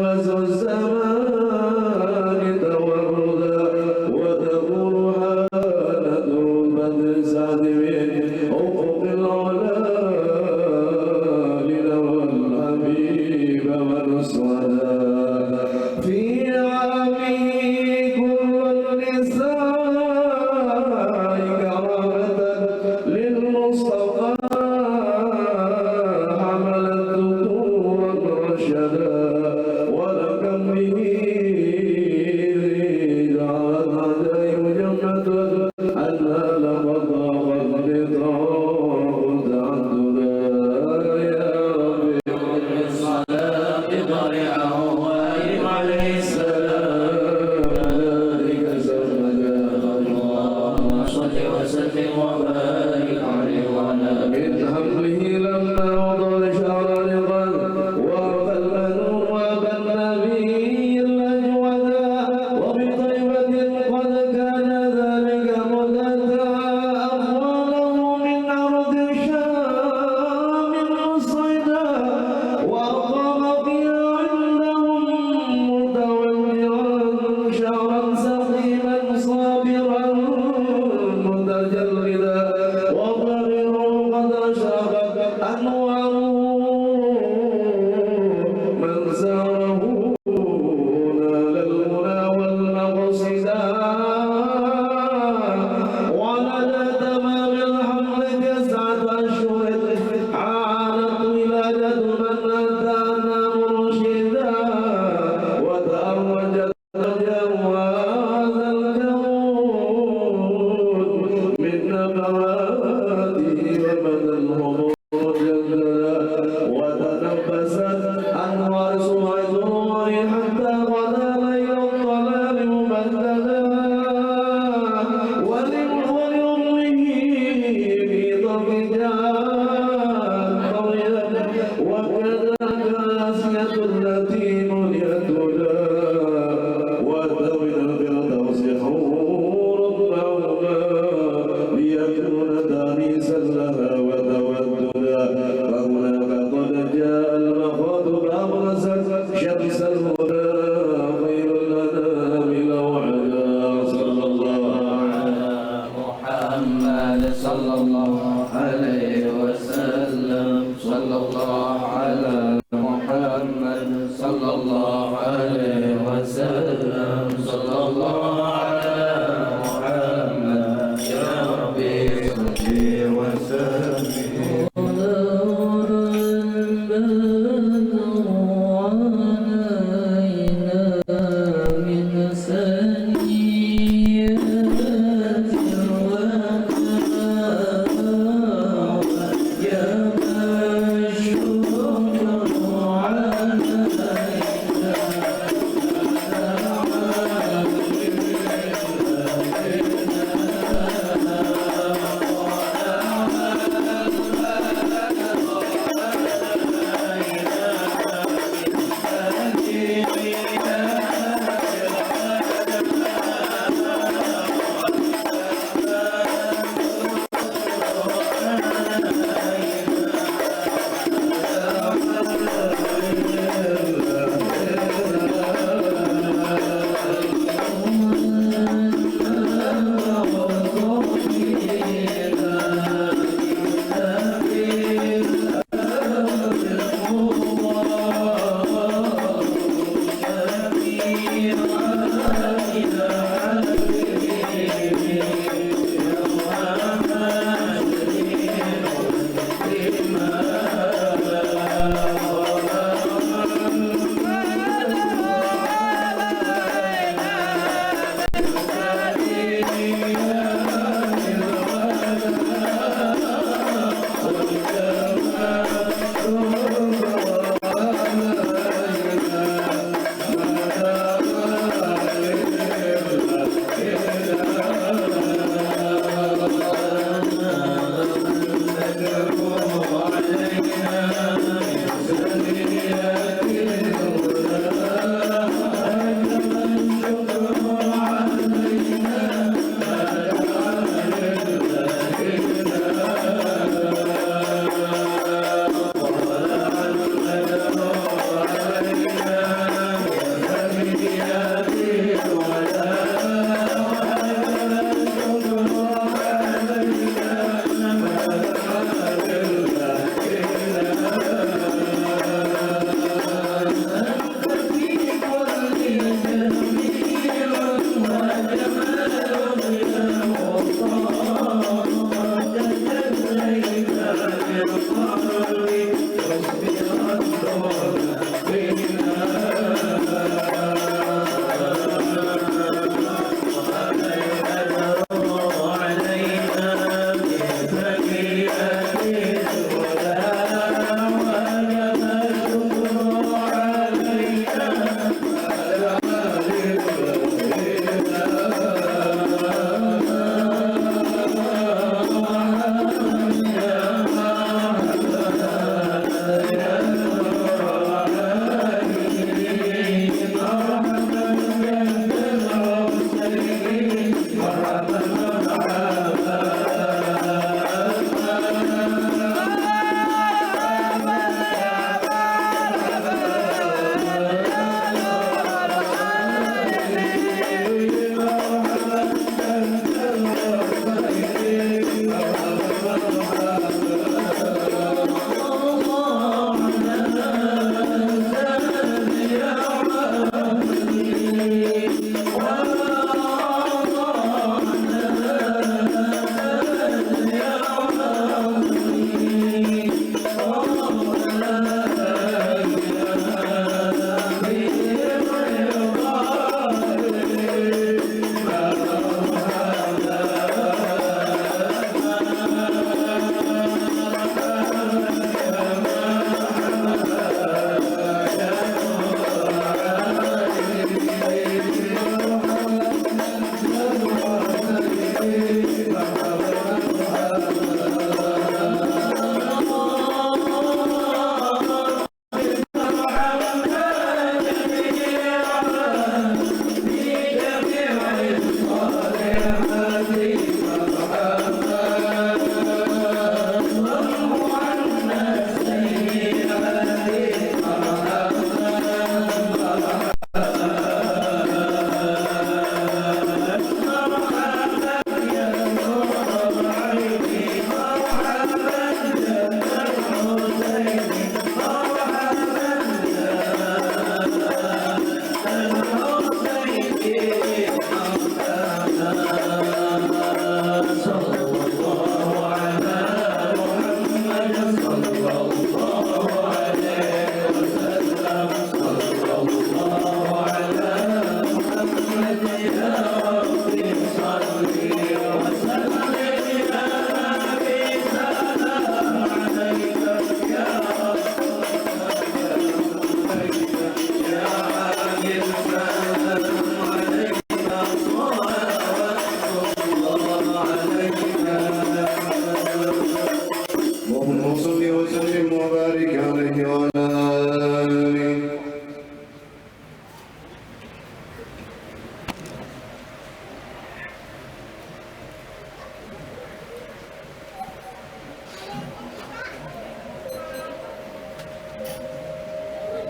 وزو الزمان توردا وتقول وبارك عليه وعلى آله من حمله لما وضع شعر رضا وأبى البنون وأبى النبي الأجود وبطيبة قد كان ذلك مدتا أمواله من أرض الشام الصيدا وأقام فيها عندهم متوليا شعرا سقيما صابرا متجلدا وضرر قد أشرقت أنواره من ساره نال المنى والمقصدا ولدى تمام الحمل 9 أشهر عانت ولادة من أتانا مرشدا وتأوجت جواز الكون من نباته وبدا الهبوط جلدا وتنفست أنوار سمع النور حتى غدا ليل الظلام مبددا ولأمه في ضرب جاءت مريم وكذاك آسية التي منيت هدى وتوين الفردوس حور ربهما ليكون تانيسا لها وتوددا فهناك قد جاء المخاض فأبرزت شمس الهدى خير الأنام لوعدا صلى الله على محمد صلى الله عليه وسلم صلى الله على محمد صلى الله عليه وسلم صلى الله على محمد يا ربي صل وسلم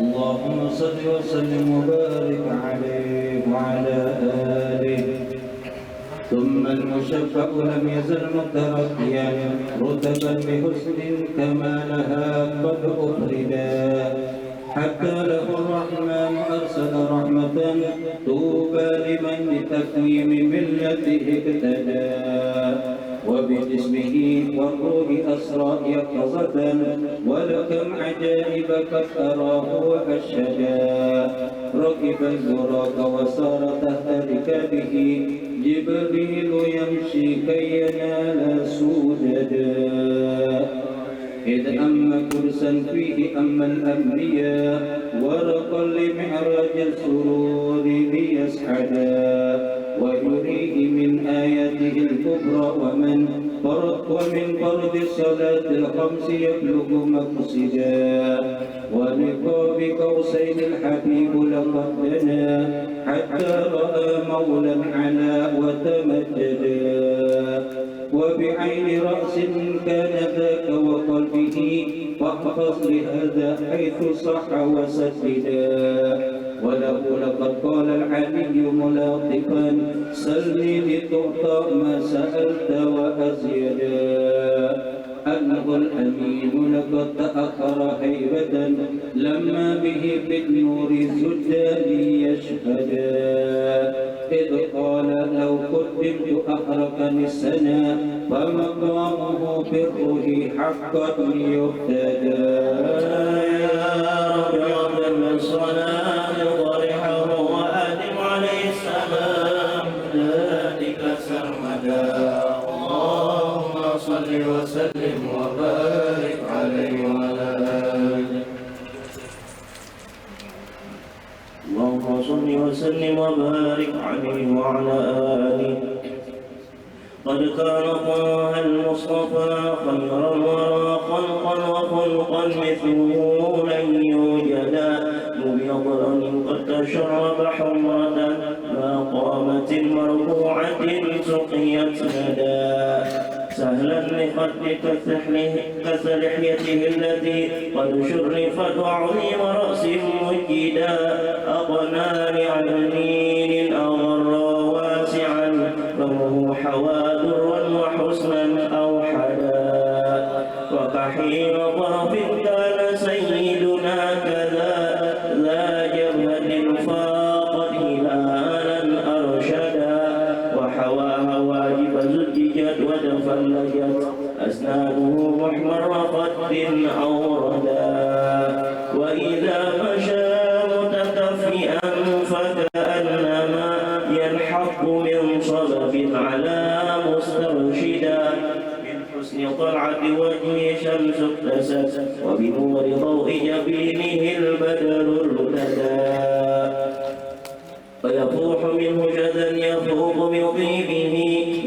اللهم صل وسلم وبارك عليه وعلى آله. ثم المشفع لم يزل مترقيا رتبا بحسن كما لها قد أفردا، حتى له الرحمن أرسل رحمة طوبى لمن بتقويم ملته اهتدى، وبجسمه والروح أسرى يقظة، ولكم عجائب قد أراه وأشهدا. ركب البراق وسار تحت ركابه جبريل يمشي كي ينال سوجدا، إذ أما كرسا فيه أما الأنبياء ورقا لمعراج السرور ليسحدا، ويريه من آياته الكبرى ومن فرض الصلاة الخمس يبلغ مقصدا، ولقاب قوسين الحبيب لقد دنا حتى رأى مولا علا وتمجدا، وبعين رأس كان ذاك وقلبه فاحفظ لهذا حيث صح وسددا، وله لقد قال العلي ملاطفا سلني لتعطى ما سألت وأزيدا، أنه الأمين لقد تأخر هيبة لما به بالنور زجا ليشهدا، إذ قال لو قدمت أحرقني السنا فمقامه بالروح حقا يهتدى. يا رب عبد الصلاة ضرحه وآدم عليه السلام ذاتك سرمدا. اللهم صل وسلم وبارك عليه وعلى آله. اللهم صل وسلم وبارك عليه وعلى آله. قد كان طه المصطفى خيرا ورى خلقا وخلقا مثله لن يوجدا، مبيض قد تشرب حمرة ما قامت مرفوعة سقيت ندى، سهلا لخد كسلحيته التي قد شرفت وعظيم رأس مجدا، أقنى لعلمين أغر واسعا فمه حوى درا وحسنا أوحدا، وكحيل طرف كان سيدنا كذا ذا جبهة فاقت هلالا أرشدا، وحواها واجب زججت وتفلجت أسنانه محمر خد أوردا، وإذا مشى متكفئا فكأنما ينحط من صبب على مسترشدا، من حسن طلعة وجهه شمس اكتست وبنور ضوء جبينه البدر ارتدى، فيفوح منه جدا يفوق من طيبه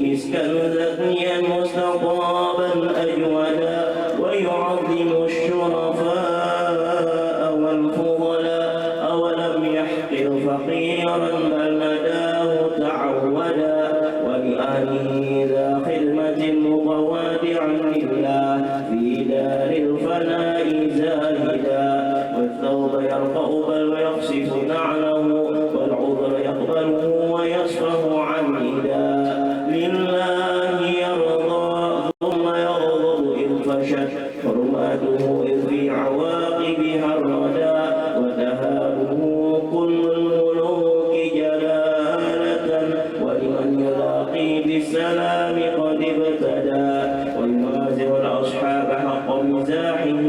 مسكا ذكيا مستطابا أجودا، ويعظم الشرفاء والفضلاء أولم يحقر فقيرا بل نداه تعودا، ولأهله ذا خدمة متواضعا لله في دار الفناء زاهدا، والثوب يرفع بل ويخسف نعله والعذر يقبله ويصفه عن نداء، لله يرضى ثم يغضب إذ فشت حرماته إذ في عواقبها الردى، وتهابه كل الملوك جلالة ولمن يلاقي بالسلام قد ابتدى، ويوازر الأصحاب حق مزاحه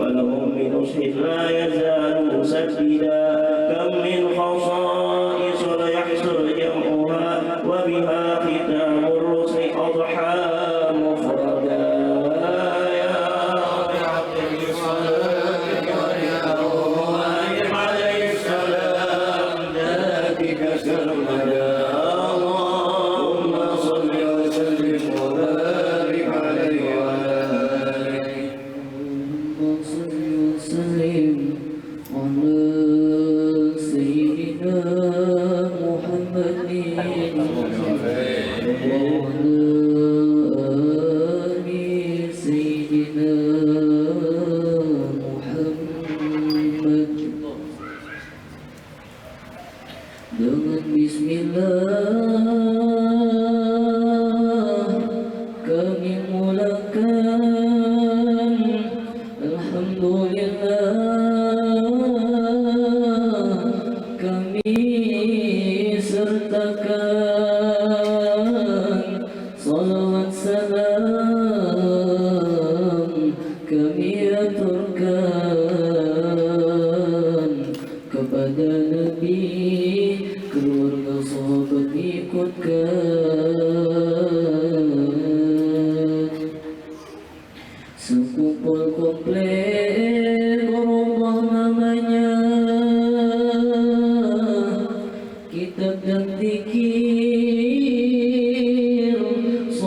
ولهم بنصح لا يزال مسددا، كم من خصائص ليحصر جمعها وبها ختام الرسل أضحى مفردا. يا رب عبد الصلاة وآدم عليه السلام ذاتك سرمدا. اللهم صل وسلم وبارك عليه وعلى آله. صل وسلم على سيدنا محمد وعلى آل سيدنا محمد.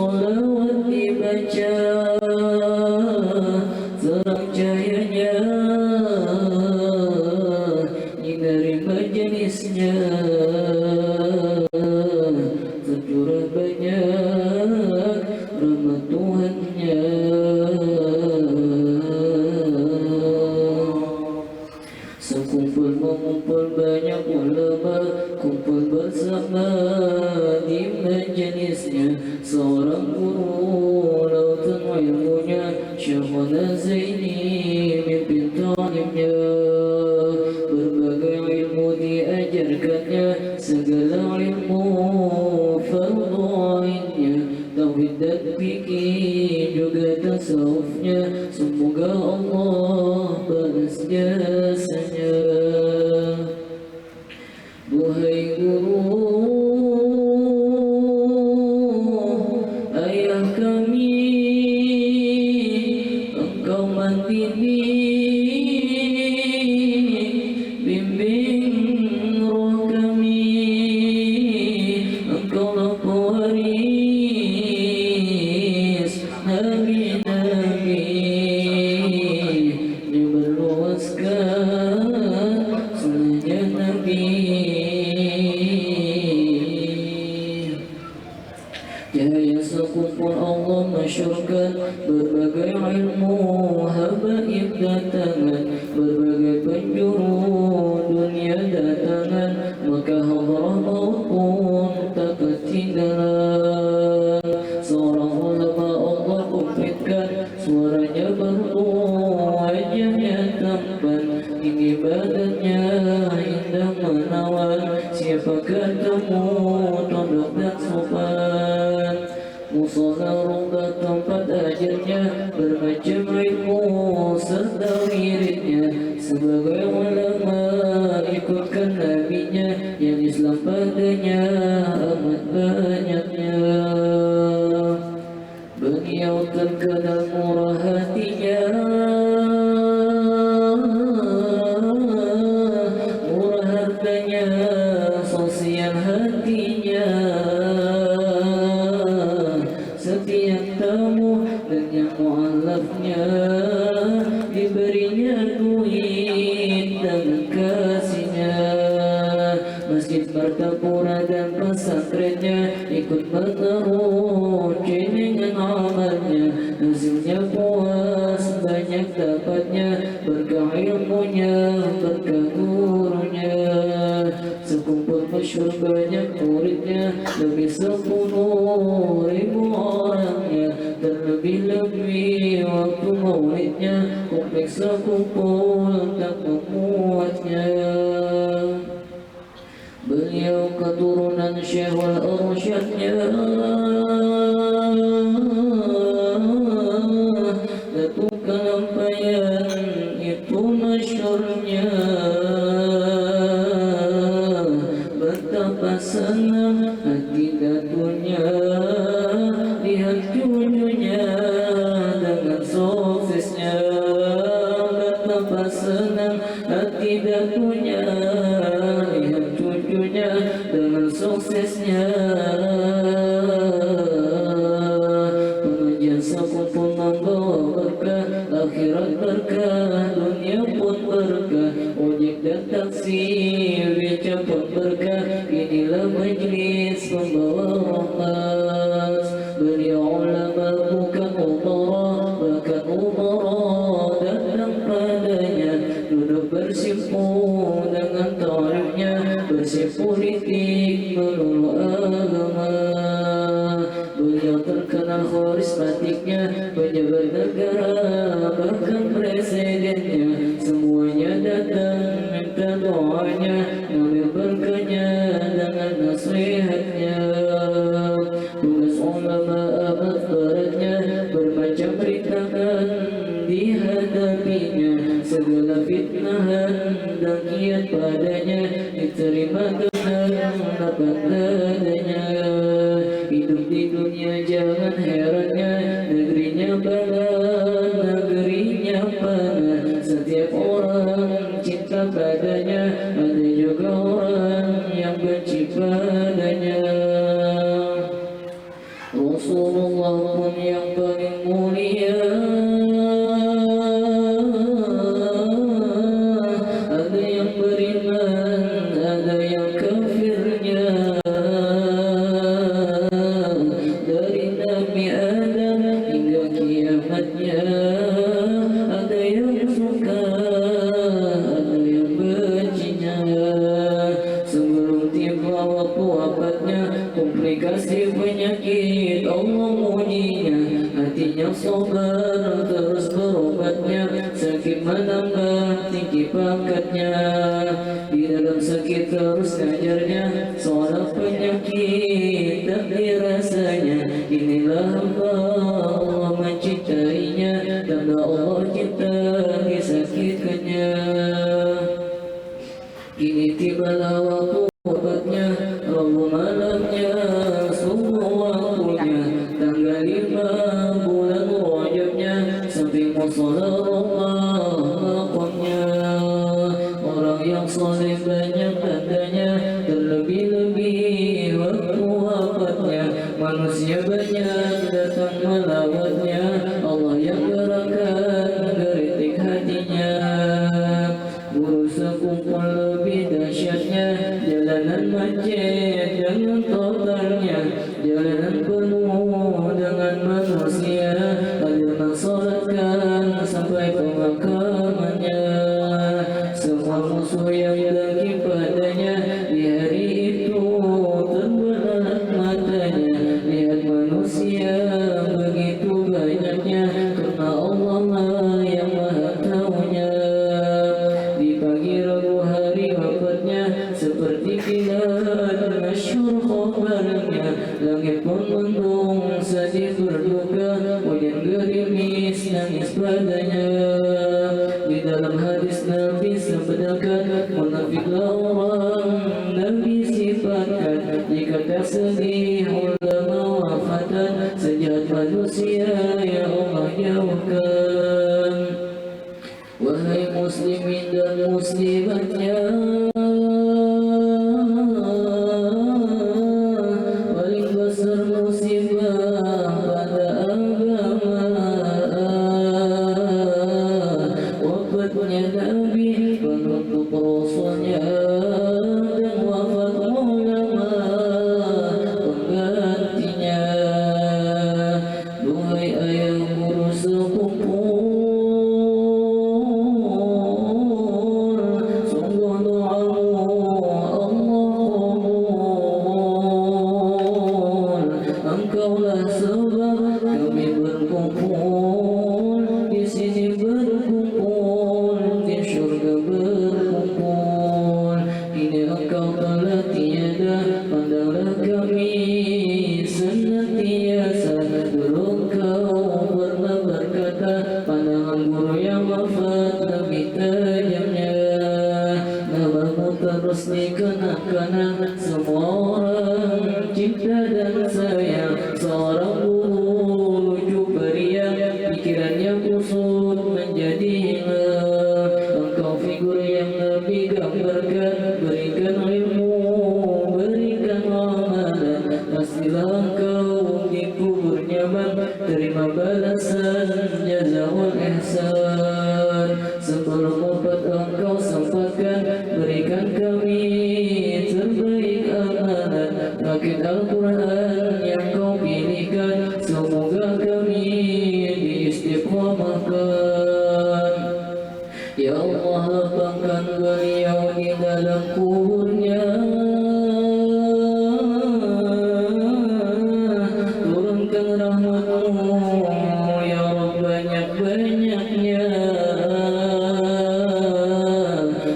salawat dibaca, terang cahayanya dari majelisnya, tercurah banyak rahmat Tuhannya. Sekumpul mengumpul banyak ulama, kumpul bersama di majelisnya. Seorang guru lautan ilmunya, Syekhuna Zaini mimpin talimnya. Berbagai ilmu diajarkannya, segala ilmu fardu ainnya. Tauhid dan fikih juga tasawufnya, semoga Allah balas jasanya. Duhai guru, ayah kami, engkau mendidik, bimbing roh kami, engkaulah pewaris nabi-nabi, diberluaskan sunnahnya Nabi. Cahaya sekumpul Allah masyurkan, berbagai ilmu habaib datangan, berbagai penjuru dunia datangan, maka hadrah maut pun tak ketinggalan. Seorang ulama Allah kumpulkan, suaranya merdu, wajahnya tampan, tinggi badannya indah menawan. Siapa ketemu tunduk dan sopan, musola rumah tempat ajarnya, bermacam ilmu serta wiridnya. Sebagai ulama ikutkan nabinya, yang Islam padanya amat banyaknya. Beliau terkenal murah hatinya, murah hartanya, sosial hatinya. Setiap tamu dan yang mu'alafnya, diberinya duit dan kasihnya. Masjid Martapura dan pesantrennya ikut berteruji dengan amalnya. Hasilnya puas, banyak dapatnya, berkah ilmunya, berkah gurunya. Sekumpul masyhur banyak muridnya, lebih 10.000 orangnya. Terlebih-lebih waktu maulidnya, kompleks sekumpul tak memuatnya. Beliau keturunan Syekhul Arsyadnya, Datuk Kelampayan itu masyhurnya. Betapa senang hati datunya, lihat cucunya dengan suksesnya. Betapa senang hati datunya, lihat cucunya dengan suksesnya. Pengajian sekumpul membawa berkah, akhirat berkah, dunia pun berkah. Ojek dan taksi, beca pun berkah. Inilah majlis membawa rahmat. Beliau ulama bukan umara, bahkan umara datang padanya, duduk bersimpu dengan tarifnya, bersih politik melulu agama. Beliau terkenal karismatiknya, pejabat negara bahkan presidennya, semuanya datang minta doanya, ngambil berkahnya dengan nasihatnya. Tugas ulama amat beratnya, bermacam rintangan dihadapinya, segala fitnahan dan kiat padanya, diterima dengan dapat adanya. Hidup di dunia jangan herannya, negerinya bala, negerinya panah. Setiap orang cinta padanya, ada juga orang yang benci padanya. Rasulullah pun yang paling mulia. Ada yang beriman, ada yang kafirnya. Dari Nabi Adam hingga kiamatnya, ada yang suka, ada yang bencinya. Sebelum tiba waktu wafatnya, komplikasi penyakit Allah mujinya. Hatinya sabar terus berobatnya, sakit menambah tinggi pangkatnya. Di dalam sakit terus ngajarnya, seorang penyakit tak dirasanya. Inilah hamba Allah mencintainya, tanda Allah cinta disakitkannya. Kini tibalah waktu wafatnya, Rabu malamnya, sungguh waktunya. Tanggal 5 bulan Rajabnya, sampai musola Allah maqamnya. Orang yang soleh banyak tandanya, terlebih-lebih waktu wafatnya. Manusia banyak datang melawatnya, Allah yang gerakan geritik hatinya. Guru sekumpul lebih dahsyatnya, jalanan macet dengan totalnya, jalanan penuh dengan manusia. Ada mensolatkan sampai pemakamannya. Semua musuh yang dengki padanya, di hari itu terbelalak matanya. Lihat manusia begitu banyaknya, karena Allah lah yang maha taunya. Di pagi Rabu hari wafatnya, seperti kilat masyhur khabarnya. Langit pun mendung sedih berduka, hujan gerimis nangis padanya. Di dalam hadis Nabi sabdakan, munafiklah orang Nabi sifatkan. Jika tak sedih ulama wafatan, sejahat manusia ya Allah jauhkan. Wahai muslimin dan muslimatnya, paling besar musibah pada agama wafatnya Nabi, penutup rasulnya, dan wafat ulama penggantinya. Duhai ayah guru sekumpul, sungguh doamu Allah kabul. Engkaulah sebab kami berkumpul di sini, berkumpul di surga berkumpul. Ini engkau telah tiada, pandanglah kami senantiasa. Dulu engkau pernah berkata, pandangan guru yang wafat lebih tajamnya. Namamu terus dikenang-kenang, semua orang cinta dan sayang. Seorang guru lucu beriang, pikirannya kusut menjadi hilang. Engkau figur yang Nabi gambarkan, berikan ilmu, berikan amalan. Pastilah engkau di kubur nyaman, terima balasan jazaa'ul ihsan. Sebelum wafat engkau sempatkan, berikan kami terbaik amalan. Paket Al-Quran yang kau pilihkan, semoga kami diistiqamahkan. Ya Allah, lapangkan beliau di dalam kuburnya. Turunkan rahmat-Mu ya Rabb banyak-banyaknya.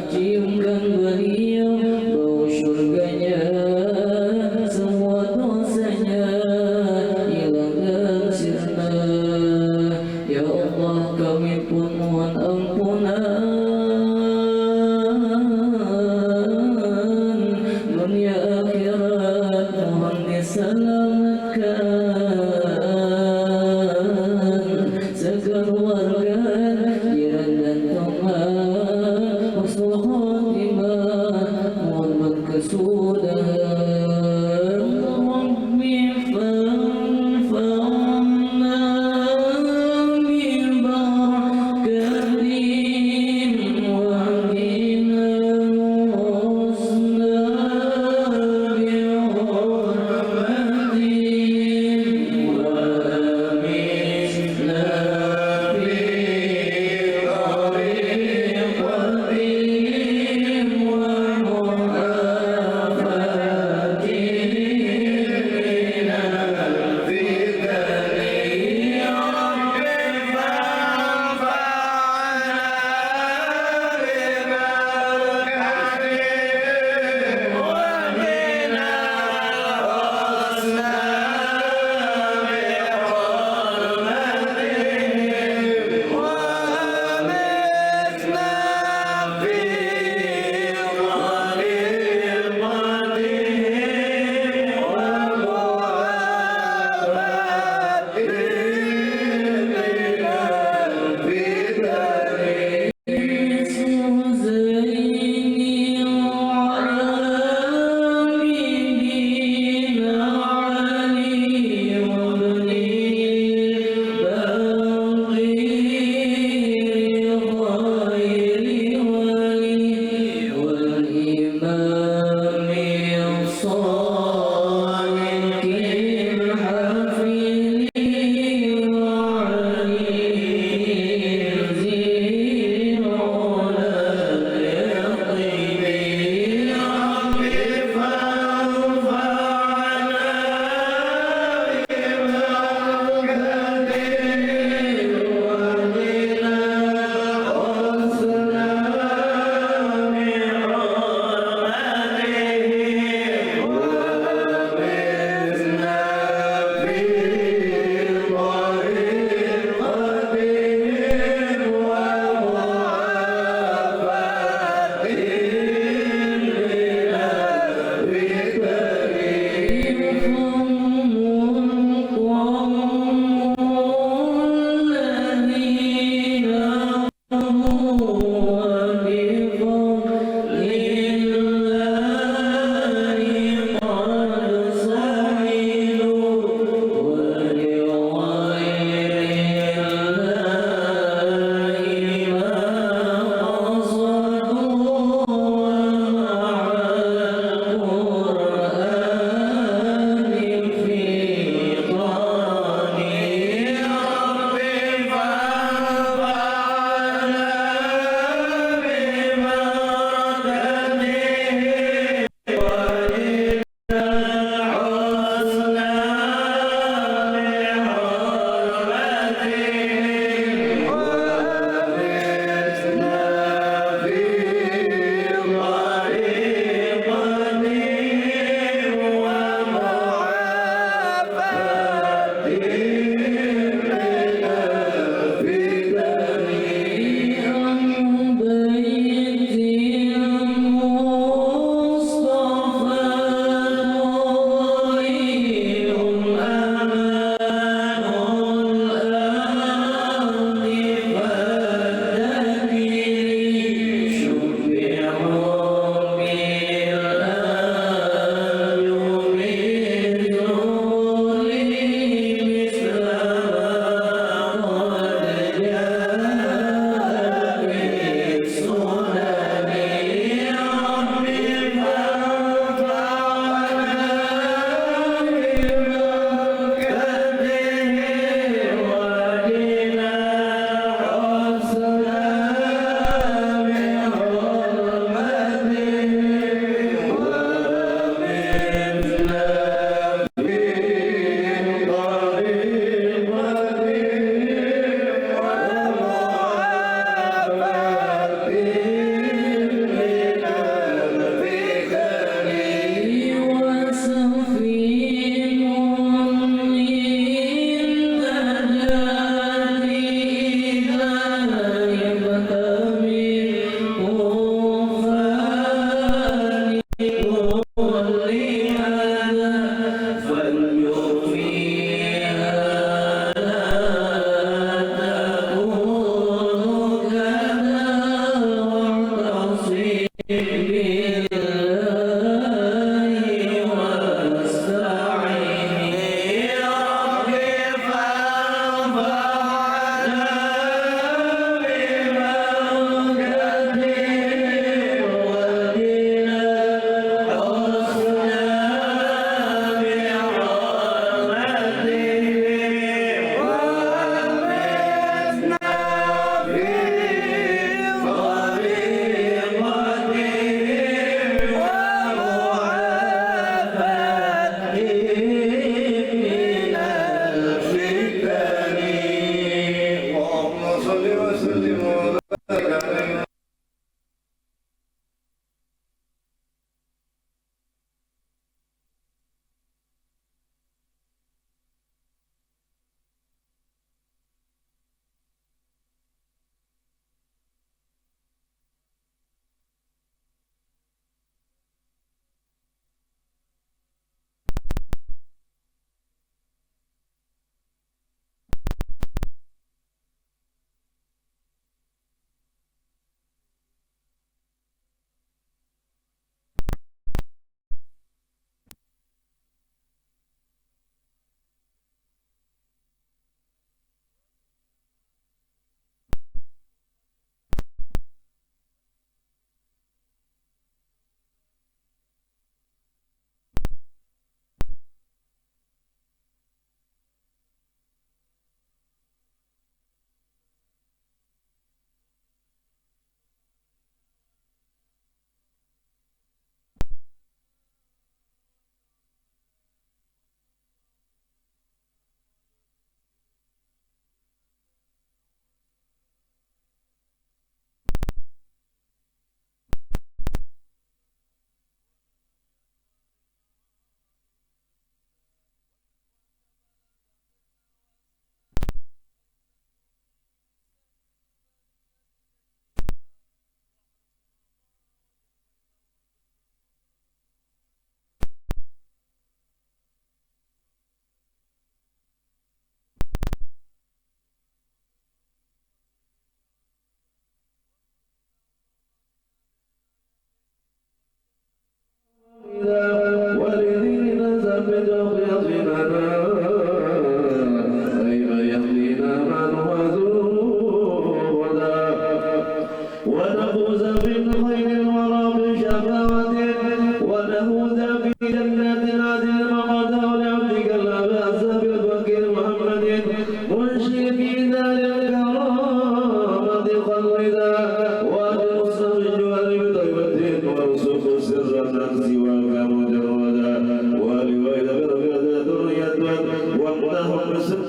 Ciumkan beliau bau syurganya, semua dosanya hilang dan sirna. Ya Allah, kami pun mohon ampunan, dunia akhirat mohon diselamatkan.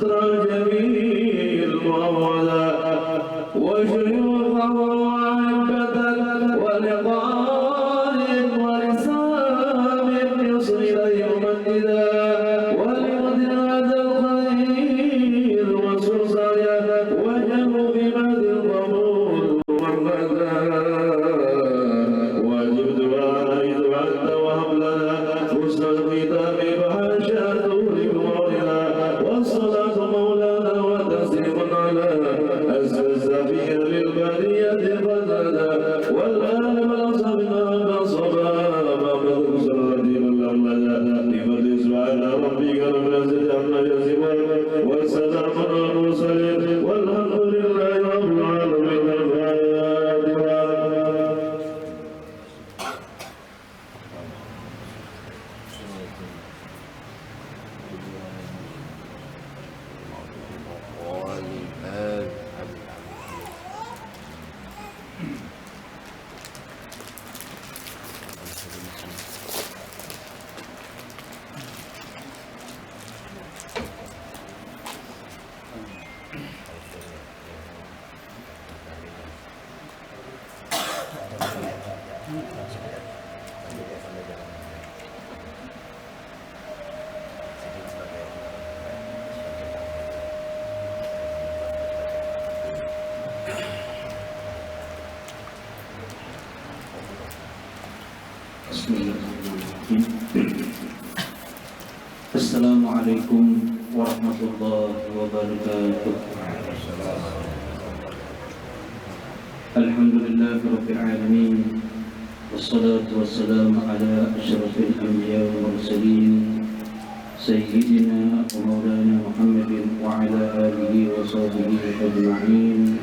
بدر الجميل معودا وشيوخه وعبة ولقارئ ولسام يصل يوم النداء ولمد هذا الخير وسلسلة وجهه بمد القبول والغداء واجب دعائي دعاء وهب لنا حسن الختام بحاشا تغرب مولانا والصلاة مولانا وتسليم على أسفل السفير للبرية فزادا والآن والأصحاب صبابا بدر الرجيم الأمدا لفضل سبحان ربك رب العزة عما يصفون والسلام على المرسلين والحمد لله رب العالمين. Assalamualaikum warahmatullahi wabarakatuh. Alhamdulillahi rabbil alamin. Wassalatu wassalamu ala asyrafil anbiya wal mursalin sayyidina wa maulana Muhammadin wa ala alihi wa sahbihi ajma'in.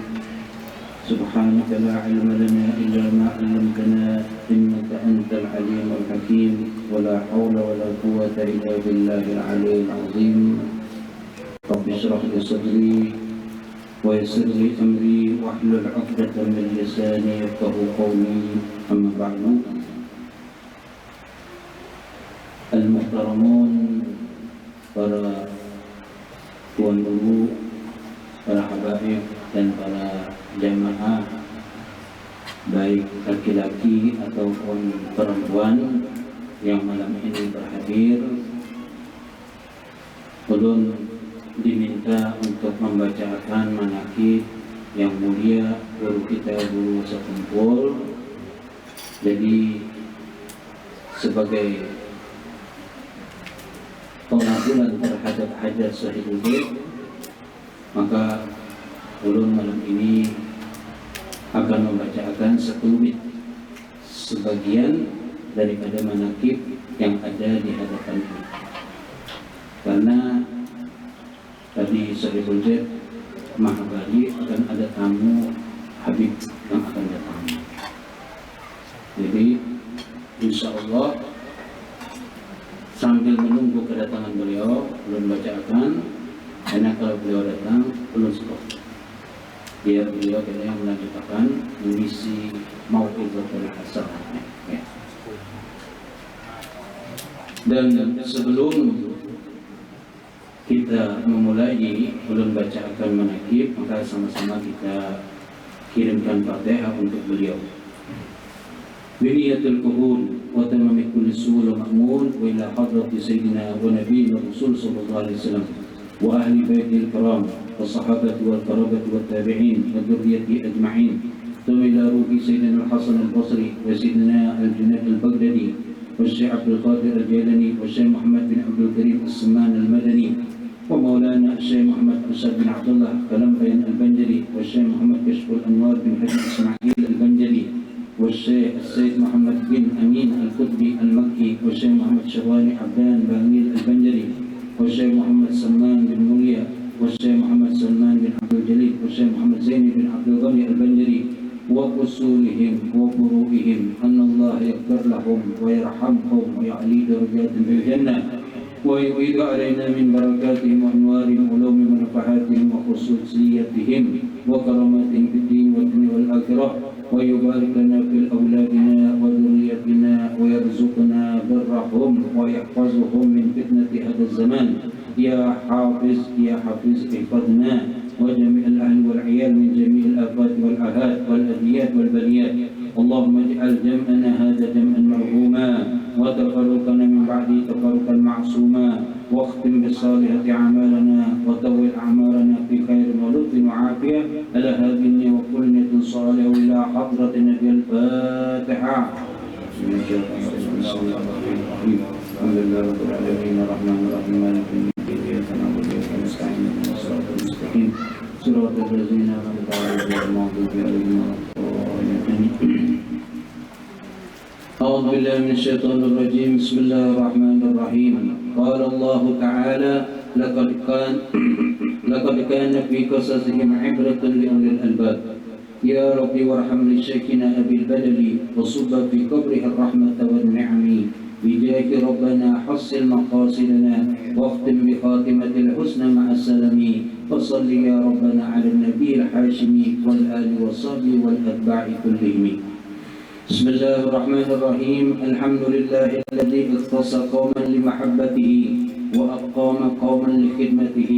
Subhanaka la ilma lana illa ma 'allamtana innaka antal alimul hakim. ولا حول ولا قوة إلا بالله العلي العظيم. رب اشرح لي صدري ويسر لي أمري واحلل عقدة من لساني يفقهوا قولي. أما بعد، المحترمون para tuan guru, para habaib dan para jamaah baik laki-laki ataupun perempuan yang malam ini berhadir, ulun diminta untuk membacakan manaqib yang mulia guru kita Guru Sekumpul. Jadi sebagai pengakuan terhadap hajat Sahihul Bait, maka ulun malam ini akan membacakan sebagian daripada manaqib yang ada di hadapan ini. Karena tadi Sahihul Bait Mahabali akan ada tamu Habib yang akan datang. Jadi insya Allah sambil menunggu kedatangan beliau, belum bacakan. Karena kalau beliau datang, belum stop. Biar beliau yang melanjutkan mengisi mau'izatul hasanah. Ya. Dan sebelum kita memulai belum bacakan manaqib, maka sama-sama kita kirimkan Fatihah untuk beliau. Biniyatul qubul wa tamamul kulli sul wa ma'mun wa ila hadrati sayyidina wa nabiyina Rasul sallallahu alaihi wasallam wa ahli baitil kiram wa sahabati wal qarabati wat tabi'in wa dzurriyyati ajma'in. Thumma ila ruhi sayyidina Al-Hasan Al-Basri wa sayyidina Al-Junayd Al-Baghdadi والشيخ عبد القادر الجيلاني والشيخ محمد بن عبد الكريم السمان المدني ومولانا الشيخ محمد أسد بن عبد الله كلمبين البنجلي والشيخ محمد كشف الأنوار بن حجر إسماعيل البنجلي والشيخ السيد محمد بن أمين القطبي المكي والشيخ محمد شواني عبدان باميل البنجلي والشيخ محمد سلمان بن موليا والشيخ محمد سلمان بن عبد الجليل والشيخ محمد زيني بن عبد الغني البنجلي وأصولهم وفروعهم أن الله يغفر لهم ويرحمهم ويعلي درجاتهم في الجنة ويعيد علينا من بركاتهم وأنوارهم وعلوم ونفحاتهم وخصوصيتهم وكراماتهم في الدين والدنيا والآخرة ويبارك لنا في أولادنا وذريتنا ويرزقنا برهم ويحفظهم من فتنة هذا الزمان يا حافظ يا حافظ احفظنا وجميع الأهل والعيال من جميع الآفات والآهات والأذيات والبليات. اللهم اجعل جمعنا هذا جمعا مرحوما وتفرقنا من بعده تفرقا معصوما واختم بالصالحة أعمالنا وطول أعمارنا في خير ولطف وعافية على هذه وكل نية صالحة إلى حضرة النبي. الفاتحة. بسم الله الرحمن الرحيم. الحمد لله رب العالمين الرحمن الرحيم مالك يوم الدين إياك نعبد وإياك نستعين اهدنا الصراط المستقيم صراط الذين أنعمت عليهم غير المغضوب عليهم ولا الضالين. أعوذ بالله من الشيطان الرجيم. بسم الله الرحمن الرحيم. قال الله تعالى لقد كان في قصصهم عبرة لأولي الألباب. يا ربي وارحم لشيخنا أبي البدل وصب في قبره الرحمة والنعم بجاه ربنا حصل مقاصدنا واختم بخاتمة الحسنى مع السلام. فصل يا ربنا على النبي الحاشمي والآل والصحب والأتباع كلهم. بسم الله الرحمن الرحيم. الحمد لله الذي اختص قوما لمحبته وأقام قوما لخدمته،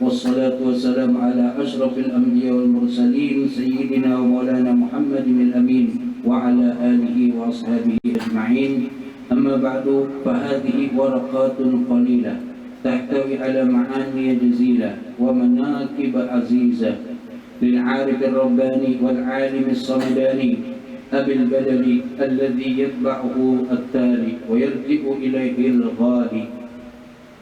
والصلاة والسلام على أشرف الأنبياء والمرسلين سيدنا ومولانا محمد الأمين وعلى آله وأصحابه أجمعين. أما بعد، فهذه ورقات قليلة تحتوي على معاني جزيلة ومناكب عزيزة للعارف الرباني والعالم الصمداني أبي البدل الذي يتبعه التالي ويلجئ إليه الغالي،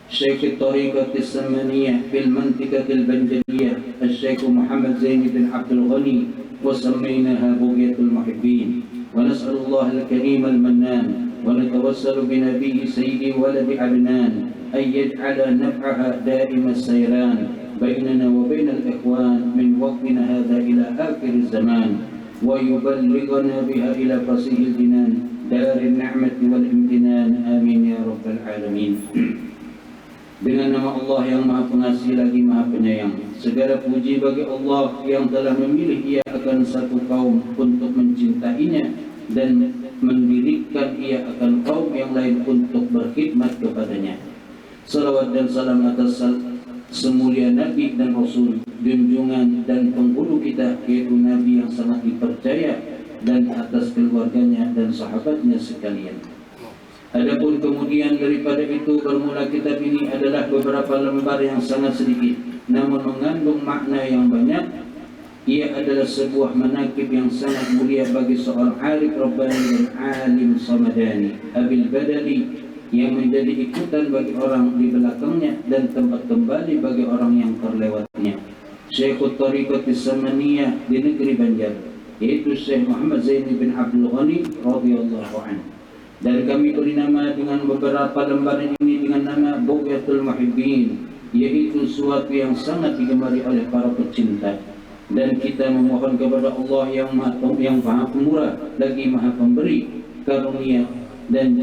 شيخ الطريقة السمانية في المنطقة البنجلية الشيخ محمد زين بن عبد الغني، وسميناها بغية المحبين. ونسأل الله الكريم المنان ونتوسل بنبي سيد ولد عدنان أن يجعل نفعها دائم السيران بيننا وبين الإخوان من وقتنا هذا إلى آخر الزمان، ويبلغنا بها إلى فصيح الجنان دار النعمة والامتنان. آمين يا رب العالمين. Dengan nama Allah yang Maha Pengasih lagi Maha Penyayang, segala puji bagi Allah yang telah memilih ia akan satu kaum untuk mencintainya dan mendirikan ia akan kaum yang lain untuk berkhidmat kepadanya. Salawat dan salam atas semulia Nabi dan Rasul, junjungan dan penghulu kita, yaitu Nabi yang sangat dipercaya, dan atas keluarganya dan sahabatnya sekalian. Adapun kemudian daripada itu, bermula kitab ini adalah beberapa lembar yang sangat sedikit namun mengandung makna yang banyak. Ia adalah sebuah manaqib yang sangat mulia bagi seorang arif rabbani dan alim samadani, Abil Badali, yang menjadi ikutan bagi orang di belakangnya dan tempat kembali bagi orang yang terlewatnya. Syekhut Tariqat Samaniyah di negeri Banjar, yaitu Syekh Muhammad Zain bin Abdul Ghani radhiyallahu anhu. Dan kami beri nama dengan beberapa lembar ini dengan nama Bugyatul Muhibbin, yaitu suatu yang sangat digemari oleh para pecinta. Dan kita memohon kepada Allah yang Maha Pemurah lagi Maha Pemberi karunia, dan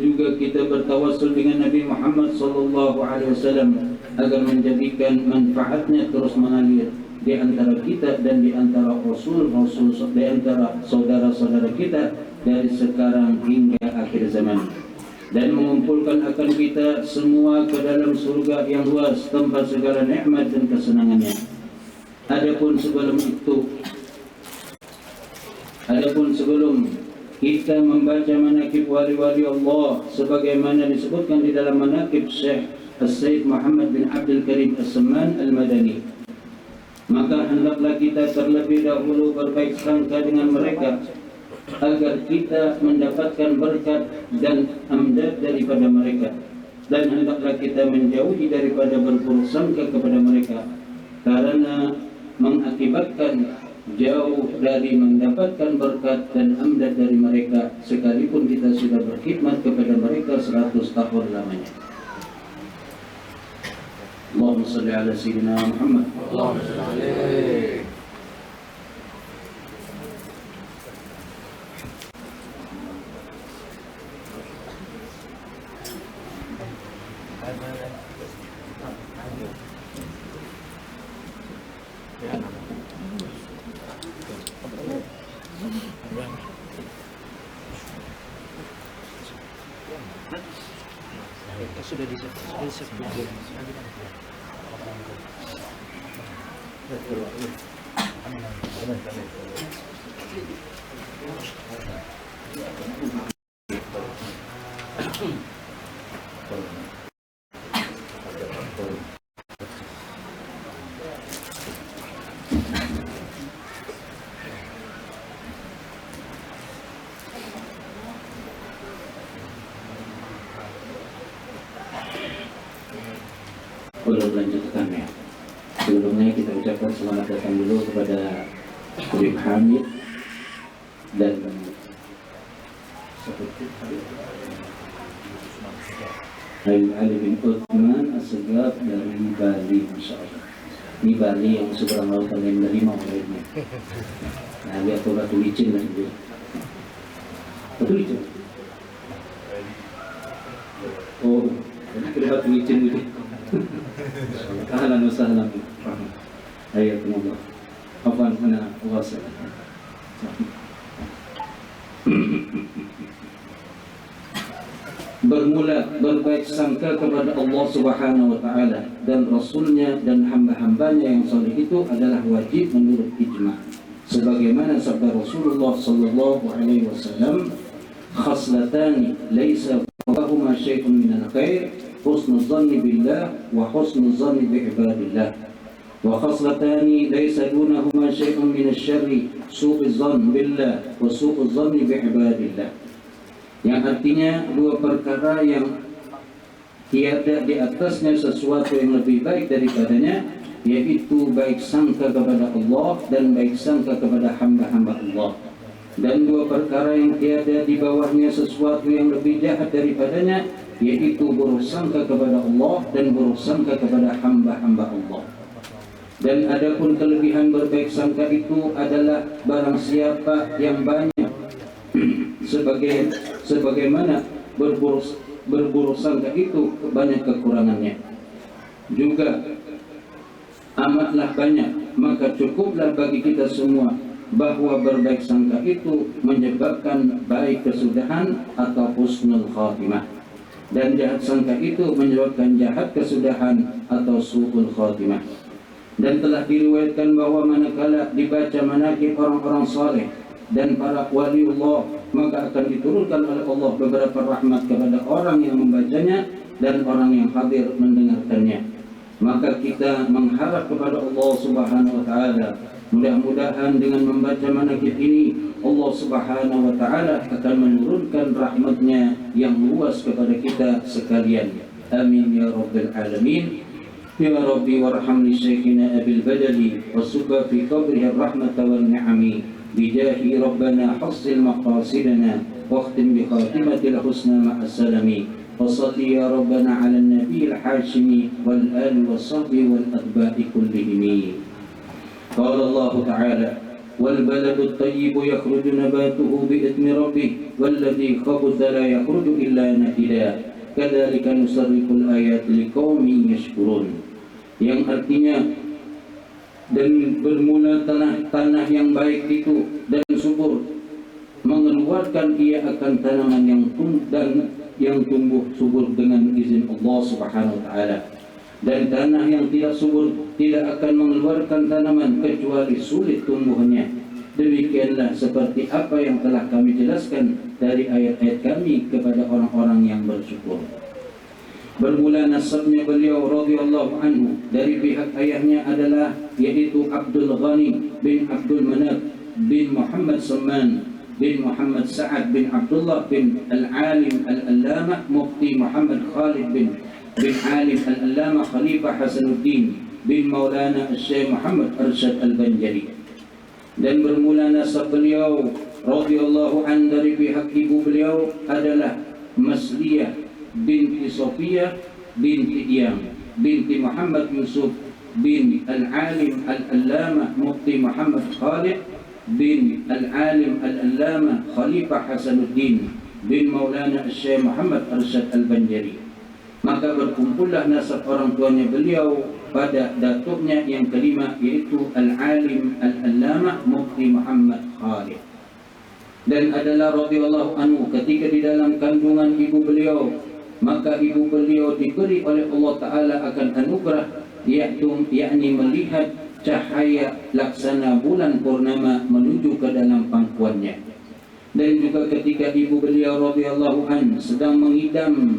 juga kita bertawassul dengan Nabi Muhammad SAW agar menjadikan manfaatnya terus mengalir di antara kita dan di antara Rasul-Rasul, di antara saudara-saudara kita dari sekarang hingga akhir zaman, dan mengumpulkan akan kita semua ke dalam surga yang luas tempat segala nikmat dan kesenangannya. Adapun sebelum kita membaca manaqib wali-wali Allah sebagaimana disebutkan di dalam manaqib Syekh As-Sayyid Muhammad bin Abdul Karim As-Samman Al-Madani, maka hendaklah kita terlebih dahulu berbaik sangka dengan mereka agar kita mendapatkan berkat dan amdad daripada mereka, dan hendaklah kita menjauhi daripada berburuk sangka kepada mereka, karena mengakibatkan jauh dari mendapatkan berkat dan amdad dari mereka sekalipun kita sudah berkhidmat kepada mereka 100 tahun lamanya. Allahumma salli ala sayyidina Muhammad. Allahumma salli alaihi. Sudah Belum lanjutkan ya. Sebelumnya kita ucapkan selamat datang dulu kepada Habib Hamid dan Habib Ali bin Uthman As-Segaf dari Bali, Masya Allah. Ini Bali yang seberang lautan yang menerima olehnya. Nah, lihat tuh batu licin lah dia. Batu licin. Oh, ada batu licin gitu. Ahlan wa sahlan. Hayakumullah. Afwan ana wasal. Bermula berbaik sangka kepada Allah Subhanahu wa taala dan rasulnya dan hamba-hambanya yang saleh itu adalah wajib menurut ijma. Sebagaimana sabda Rasulullah sallallahu alaihi wasallam, khaslatani laisa fawqahuma syai'un minal khair, husnul dhanni billah wa husnul dhanni bi ibadillah. Wa khaslatani laisa dunahuma syai'un minasy syarri, su'ul dhanni billah wa su'ul dhanni bi ibadillah. Yang artinya dua perkara yang tiada di atasnya sesuatu yang lebih baik daripadanya, yaitu baik sangka kepada Allah dan baik sangka kepada hamba-hamba Allah. Dan dua perkara yang tiada di bawahnya sesuatu yang lebih jahat daripadanya, yaitu buruk sangka kepada Allah dan buruk sangka kepada hamba-hamba Allah. Dan adapun kelebihan berbaik sangka itu adalah barang siapa yang banyak sebagaimana berburuk sangka itu banyak kekurangannya, juga amatlah banyak, maka cukuplah bagi kita semua bahwa berbaik sangka itu menyebabkan baik kesudahan atau husnul khatimah, dan jahat sangka itu menyebabkan jahat kesudahan atau su'ul khatimah. Dan telah diriwayatkan bahwa manakala dibaca manaqib orang-orang saleh dan para waliullah, maka akan diturunkan oleh Allah beberapa rahmat kepada orang yang membacanya dan orang yang hadir mendengarkannya. Maka kita mengharap kepada Allah Subhanahu wa taala, mudah-mudahan dengan membaca manaqib ini Allah Subhanahu wa taala akan menurunkan rahmatnya yang luas kepada kita sekalian. Amin ya rabbal alamin. Ya Rabbi warham li syekhina Abil Badali wa subba fi qabrihi rahmata wal ni'ami bijahi rabbana hassil maqasidana waqtim bi khatimatil husna ma'as-salami wa salli ya rabbana ala nabiyil hashimi wal ali was sahbi wal atba'i kullihim. Qala Allah ta'ala wal baladut tayyibu yakhruju nabatuhu bi idni rabbih walladhi khabutha la yakhruju illa nakida kadzalika nusarriful ayati liqaumin yashkurun. Yang artinya, dan bermula tanah yang baik itu dan subur, mengeluarkan ia akan tanaman yang tumbuh subur dengan izin Allah Subhanahu wa taala. Dan tanah yang tidak subur tidak akan mengeluarkan tanaman kecuali sulit tumbuhnya. Demikianlah seperti apa yang telah kami jelaskan dari ayat-ayat kami kepada orang-orang yang bersyukur. Bermula nasabnya beliau radhiyallahu anhu dari pihak ayahnya adalah yaitu Abdul Ghani bin Abdul Manaf bin Muhammad Salman bin Muhammad Sa'ad bin Abdullah bin Al-Alim Al-Allamah Mufti Muhammad Khalid bin Alim Al-Allamah Khalifah Hasanuddin bin Maulana Syekh Muhammad Arsyad Al-Banjari. Dan bermula nasab beliau radhiyallahu an dari pihak ibu beliau adalah Masliyah binti Sofiyah binti Iyam binti Muhammad Yusuf bin Al-Alim Al-Allamah Mufti Muhammad Khalid bin Al-Alim Al-Allamah Khalifah Hasanuddin bin Maulana Syekh Muhammad Arsyad Al-Banjari. Maka berkumpullah nasab orang tuanya beliau pada datuknya yang kelima, yaitu Al-Alim Al-Allamah Mufti Muhammad Khalid. Dan adalah radhiyallahu anhu ketika di dalam kandungan ibu beliau, maka ibu beliau diberi oleh Allah Ta'ala akan anugerah, yakni melihat cahaya laksana bulan purnama menuju ke dalam pangkuannya. Dan juga ketika ibu beliau radhiyallahu an sedang mengidam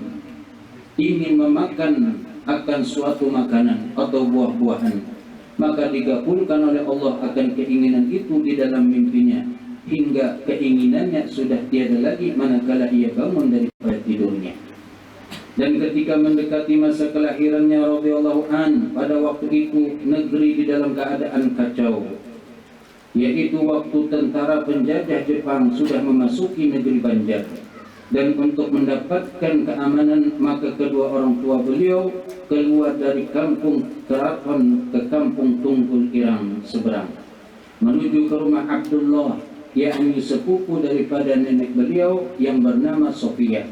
ingin memakan akan suatu makanan atau buah-buahan, maka digabulkan oleh Allah akan keinginan itu di dalam mimpinya, hingga keinginannya sudah tiada lagi manakala ia bangun daripada tidurnya. Dan ketika mendekati masa kelahirannya radhiyallahu an, pada waktu itu negeri di dalam keadaan kacau, yaitu waktu tentara penjajah Jepang sudah memasuki negeri Banjar. Dan untuk mendapatkan keamanan, maka kedua orang tua beliau keluar dari kampung Keraton ke kampung Tunggul Irang seberang, menuju ke rumah Abdullah, yakni sepupu daripada nenek beliau yang bernama Sofia.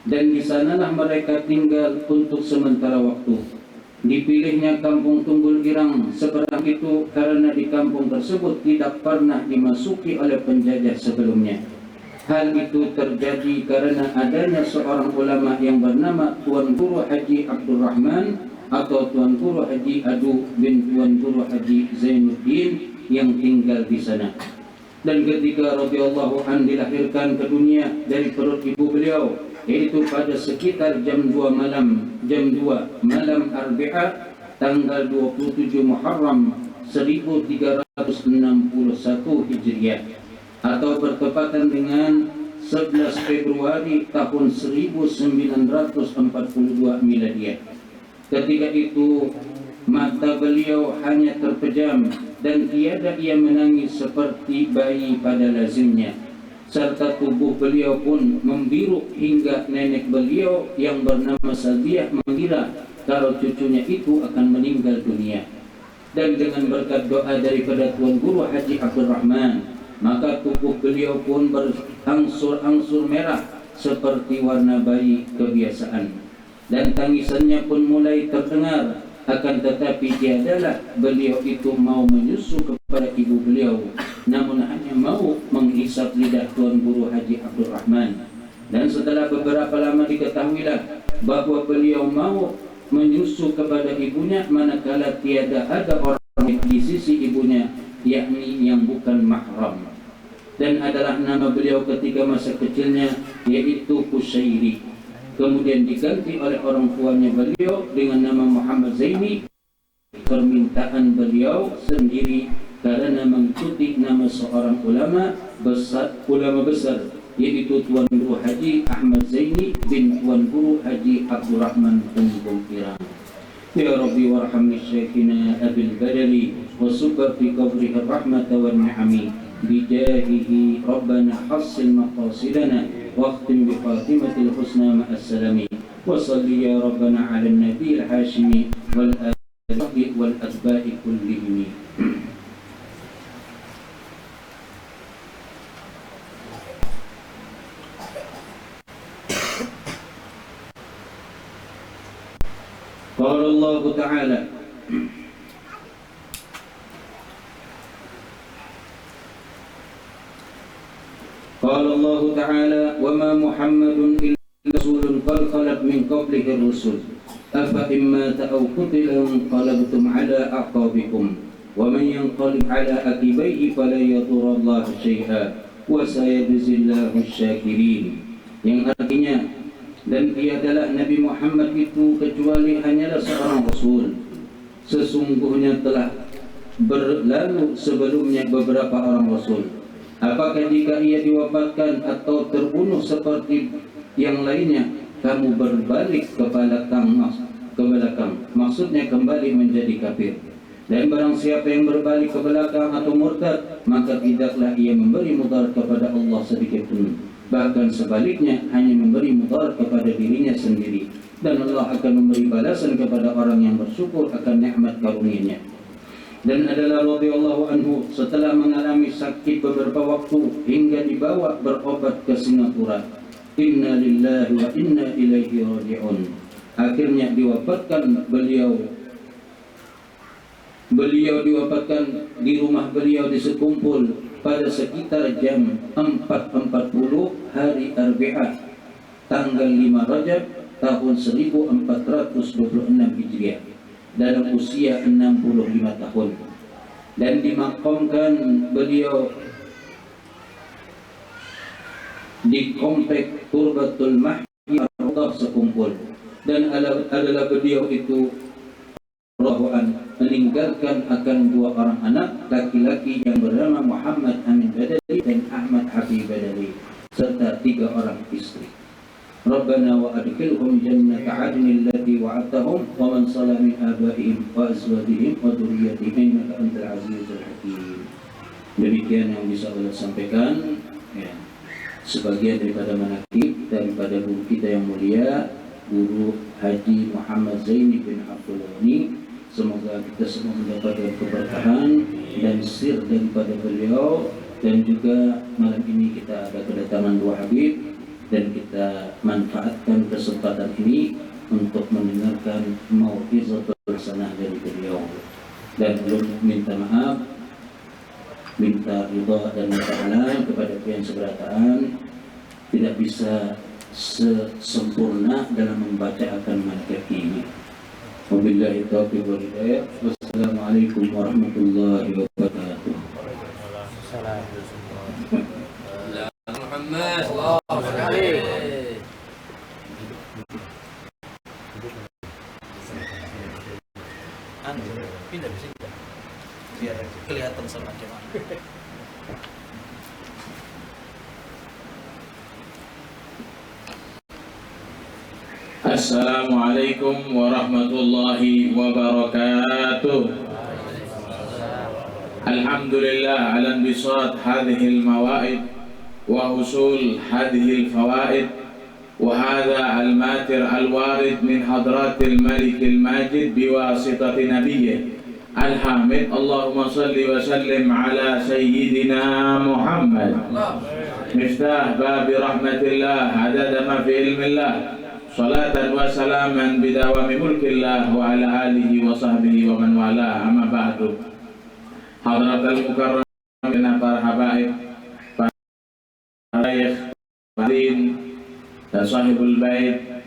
Dan di sanalah mereka tinggal untuk sementara waktu. Dipilihnya kampung Tunggul Irang seberang itu karena di kampung tersebut tidak pernah dimasuki oleh penjajah sebelumnya. Hal itu terjadi karena adanya seorang ulama yang bernama Tuan Guru Haji Abdul Rahman atau Tuan Guru Haji Adu bin Tuan Guru Haji Zainuddin yang tinggal di sana. Dan ketika radhiyallahu an dilahirkan ke dunia dari perut ibu beliau, yaitu pada sekitar jam 2 malam Arbi'a tanggal 27 Muharram 1361 Hijriah, atau bertepatan dengan 11 Februari tahun 1942 Miladiah. Ketika itu mata beliau hanya terpejam dan tiada ia menangis seperti bayi pada lazimnya, serta tubuh beliau pun membiru hingga nenek beliau yang bernama Salbiah mengira kalau cucunya itu akan meninggal dunia. Dan dengan berkat doa daripada Tuan Guru Haji Abdul Rahman, maka tubuh beliau pun berangsur-angsur merah seperti warna bayi kebiasaan, dan tangisannya pun mulai terdengar. Akan tetapi tiadalah beliau itu mau menyusu kepada ibu beliau, namun hanya mau menghisap lidah Tuan Guru Haji Abdul Rahman. Dan setelah beberapa lama diketahuilah bahwa beliau mau menyusu kepada ibunya manakala tiada ada orang di sisi ibunya, yakni yang bukan mahram. Dan adalah nama beliau ketika masa kecilnya, yaitu Kusairi. Kemudian diganti oleh orang tuanya beliau dengan nama Muhammad Zaini, permintaan beliau sendiri karena mengikuti nama seorang ulama besar, yaitu Tuan Guru Haji Ahmad Zaini bin Tuan Guru Haji Abdul Rahman Tunggul Irang. Ya Rabbi warhamni syekhina Abil Badali wa subba fi qabrihi rahmata wa ni'ami bijahihi Rabbana hassil maqasidana واختم بخاتمة الحسنى مع السلام وصل يا ربنا على النبي الحاشمي والآل والأتباع كلهم. قال الله تعالى قال الله تعالى وما محمد إلا رسول قد خلت من قبله الرسل أفإن مات أو قتل انقلبتم على أعقابكم ومن ينقلب على عقبيه فلا يضر الله شيئا وسيجزي الله الشاكرين. Yang artinya, dan tiadalah Nabi Muhammad itu kecuali hanyalah seorang Rasul. Sesungguhnya telah berlalu sebelumnya beberapa orang Rasul. Apakah jika ia diwafatkan atau terbunuh seperti yang lainnya, kamu berbalik ke belakang, maksudnya kembali menjadi kafir. Dan barang siapa yang berbalik ke belakang atau murtad, maka tidaklah ia memberi mudarat kepada Allah sedikit pun. Bahkan sebaliknya, hanya memberi mudarat kepada dirinya sendiri. Dan Allah akan memberi balasan kepada orang yang bersyukur akan nikmat karunia-Nya. Dan adalah radhiyallahu anhu setelah mengalami sakit beberapa waktu hingga dibawa berobat ke Singapura. Inna lillahi wa inna ilaihi raji'un. Akhirnya diwafatkan beliau diwafatkan di rumah beliau di Sekumpul pada sekitar jam 4.40 hari Arbi'ah tanggal 5 Rajab tahun 1426 Hijriah dalam usia 65 tahun, dan dimakamkan beliau di komplek Turbatul Mahdi Ar-Rawdah Sekumpul, dan adalah beliau itu meninggalkan akan 2 orang anak laki-laki yang bernama Muhammad Amin Badali dan Ahmad Habib Badali, serta 3 orang istri. Rabbana wa adkhilhum jannata 'adnin allati wa'adtahum wa man salaha min abaihim wa azwajihim wa dhurriyyatihim innaka antal azizul hakim. Demikian yang bisa Allah sampaikan, ya, sebagian daripada manaqib daripada guru kita yang mulia, Guru Haji Muhammad Zaini bin Abdul Ghani. Semoga kita semua mendapatkan keberkahan dan sir daripada beliau, dan juga malam ini kita ada kedatangan 2 habib, dan kita manfaatkan kesempatan ini untuk mendengarkan mau'izatul hasanah dari beliau. Dan belum minta maaf, minta ridha dan minta halal kepada pihak seberataan, tidak bisa sempurna dalam membaca akan manaqib ini. Wabillahi taufiq wal hidayah. Wassalamualaikum warahmatullahi wabarakatuh. Muhammad Allahu sekali. Pindah di sini biar kelihatan sama jemaah. Assalamualaikum warahmatullahi wabarakatuh. Alhamdulillah ala inbisat hadhihi al-mawa'id wa husul hadhihi al-fawaid wa hadha al-matir al-warid min hadratil malik al-majid biwasitati nabiyyih al-hamid. Allahumma salli wa sallim ala sayyidina Muhammad miftah babi rahmatillah adada ma fi ilmillah, salatan wa salaman bidawami mulkillah wa ala alihi wa sahbihi wa man wala, amma ba'du. Hadratul mukarramin, para habaib, para syekh, Fadin dan sahibul bait,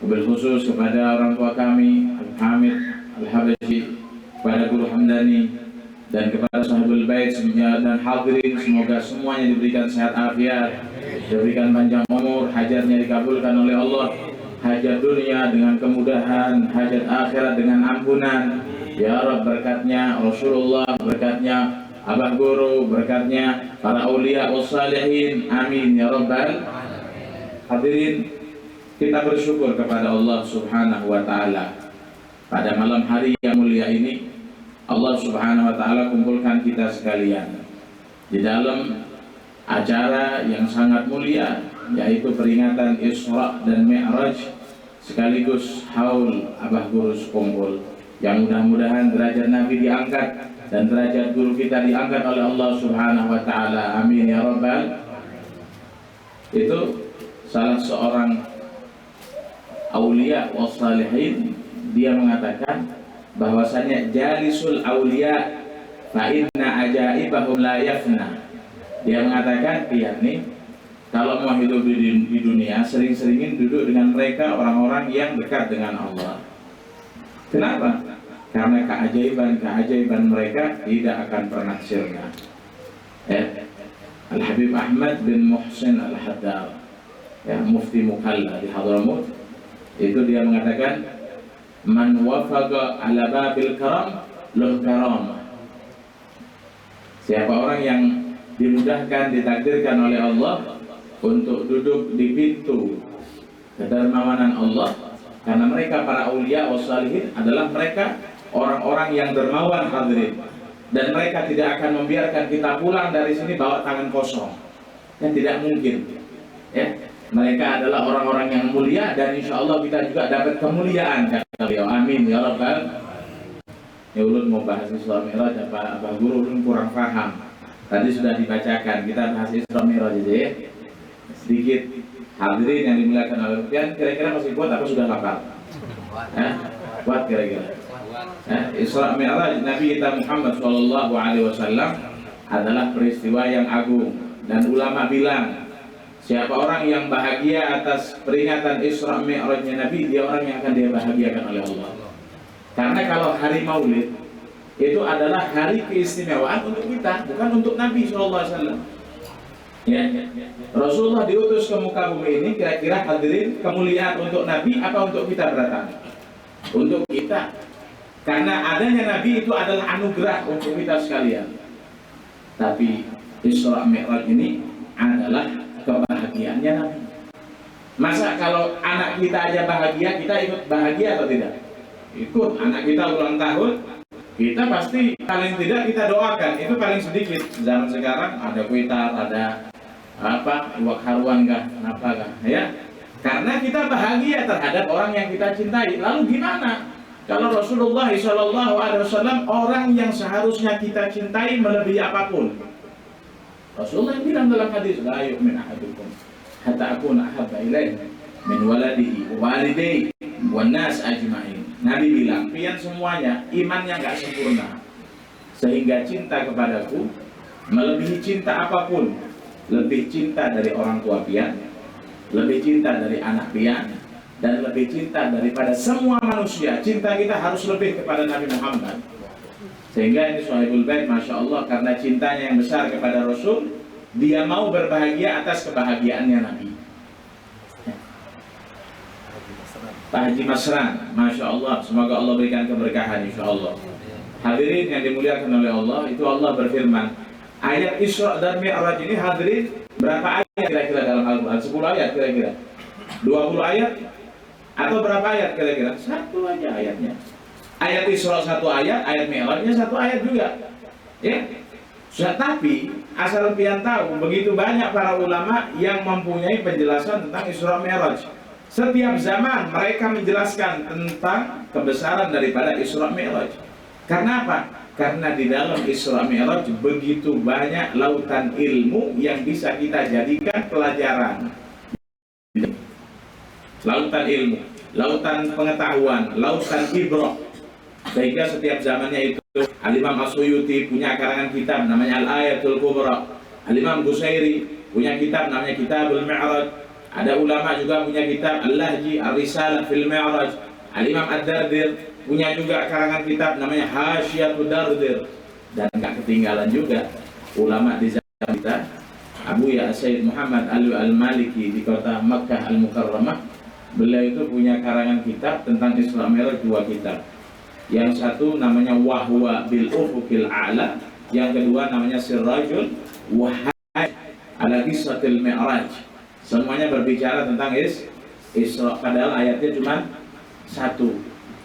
wabil khusus kepada orang tua kami Al-Hamid Al-Habashi, kepada Guru Hamdani, dan kepada sahibul bait dan hadirin, semoga semuanya diberikan sehat afiat, diberikan panjang umur, hajatnya dikabulkan oleh Allah, hajat dunia dengan kemudahan, hajat akhirat dengan ampunan. Ya Rabb, berkatnya Rasulullah, berkatnya Abah Guru, berkatnya para aulia wassalihin, amin ya Rabbal. Hadirin, kita bersyukur kepada Allah Subhanahu wa ta'ala. Pada malam hari yang mulia ini, Allah Subhanahu wa ta'ala kumpulkan kita sekalian di dalam acara yang sangat mulia, yaitu peringatan Isra dan Mi'raj sekaligus haul Abah Guru sekumpul, yang mudah-mudahan derajat Nabi diangkat dan derajat guru kita diangkat oleh Allah Subhanahu wa ta'ala, amin ya Rabbal. Itu salah seorang aulia wassalihin, dia mengatakan bahwasanya jalisul aulia fa inna ajaibahum la yafna. Dia mengatakan, dia nih kalau mau hidup di dunia, sering-seringin duduk dengan mereka orang-orang yang dekat dengan Allah. Kenapa? Karena keajaiban mereka tidak akan pernah sirna. Al-Habib Ahmad bin Muhsin Al-Haddad, ya, mufti Mukalla di Hadramut, itu dia mengatakan, man wafaqa ala babil karam luh karamah. Siapa orang yang dimudahkan, ditakdirkan oleh Allah untuk duduk di pintu kedermawanan Allah, karena mereka para aulia wassalihin adalah mereka orang-orang yang dermawan, hadirin, dan mereka tidak akan membiarkan kita pulang dari sini bawa tangan kosong, yang tidak mungkin, ya. Mereka adalah orang-orang yang mulia, dan insya Allah kita juga dapat kemuliaan, kata beliau, amin ya Rabbal. Ya ulun mau bahas Isra Mi'raj apa Abah Guru ulun kurang paham. Tadi sudah dibacakan, kita bahas Isra Mi'raj aja ya. Sedikit, hadirin yang dimuliakan oleh Allah, kira-kira masih kuat apa sudah lapar? Kuat kira-kira. Isra Mi'raj Nabi kita Muhammad SAW adalah peristiwa yang agung, dan ulama bilang Siapa orang yang bahagia atas peringatan Isra Mi'rajnya Nabi, dia orang yang akan dia bahagiakan oleh Allah. Karena kalau hari Maulid itu adalah hari keistimewaan untuk kita, bukan untuk Nabi SAW. Ya. Rasulullah diutus ke muka bumi ini, kira-kira hadirin, kemuliaan untuk Nabi apa untuk kita berdatang? Untuk kita. Karena adanya Nabi itu adalah anugerah untuk kita sekalian. Tapi Isra Mi'raj ini adalah kebahagiaannya Nabi. Masa kalau anak kita aja bahagia, kita ikut bahagia atau tidak? Ikut. Anak kita ulang tahun, kita pasti paling tidak kita doakan. Itu paling sedikit. Zaman sekarang ada kuitar, ada uak haruan kenapa ya? Karena kita bahagia terhadap orang yang kita cintai. Lalu gimana kalau Rasulullah SAW orang yang seharusnya kita cintai melebihi apapun? Rasulullah bilang dalam hadis, la yu'min ahadukum hatta akuna ahabba ilaihi min waladihi wa walidayhi wan nas ajma'in. Nabi bilang, pian semuanya imannya nggak sempurna sehingga cinta kepadaku melebihi cinta apapun. Lebih cinta dari orang tua pian, lebih cinta dari anak pian, dan lebih cinta daripada semua manusia. Cinta kita harus lebih kepada Nabi Muhammad. Sehingga ini Sahibul Bait, Masya Allah, karena cintanya yang besar kepada Rasul, dia mau berbahagia atas kebahagiaannya Nabi. Pak Haji Masran, Masya Allah, semoga Allah berikan keberkahan, Insya Allah. Hadirin yang dimuliakan oleh Allah, itu Allah berfirman, ayat Isra dan Mi'raj ini hadirin berapa ayat kira-kira dalam Al-Quran? 10 ayat kira-kira? 20 ayat? Atau berapa ayat kira-kira? 1 aja ayatnya. Ayat Isra 1 ayat, ayat Mi'rajnya 1 ayat juga. Ya. Tapi asal pian tahu, begitu banyak para ulama yang mempunyai penjelasan tentang Isra Mi'raj. Setiap zaman mereka menjelaskan tentang kebesaran daripada Isra Mi'raj. Karena apa? Karena di dalam Isra Mi'raj begitu banyak lautan ilmu yang bisa kita jadikan pelajaran. Lautan ilmu, lautan pengetahuan, lautan ibrah. Sehingga setiap zamannya itu Al-Imam As-Suyuti punya karangan kitab namanya Al-Ayatul Kubra. Al-Imam Busairi punya kitab namanya Kitabul Mi'raj. Ada ulama juga punya kitab Al-Lahji Ar-Risalah fil Mi'raj. Al-Imam Ad-Dardir punya juga karangan kitab namanya Hasyiatul Dardir. Dan gak ketinggalan juga ulama di zaman kita, Abu Ya Sayyid Muhammad Al-Maliki di kota Makkah Al-Mukarramah. Beliau itu punya karangan kitab tentang Isra Mi'raj, 2 kitab. Yang satu namanya Wahwa bil Ufuqil A'la, yang kedua namanya Sirajul Wahai ala Qissatil Mi'raj. Semuanya berbicara tentang Isra, padahal ayatnya cuma 1.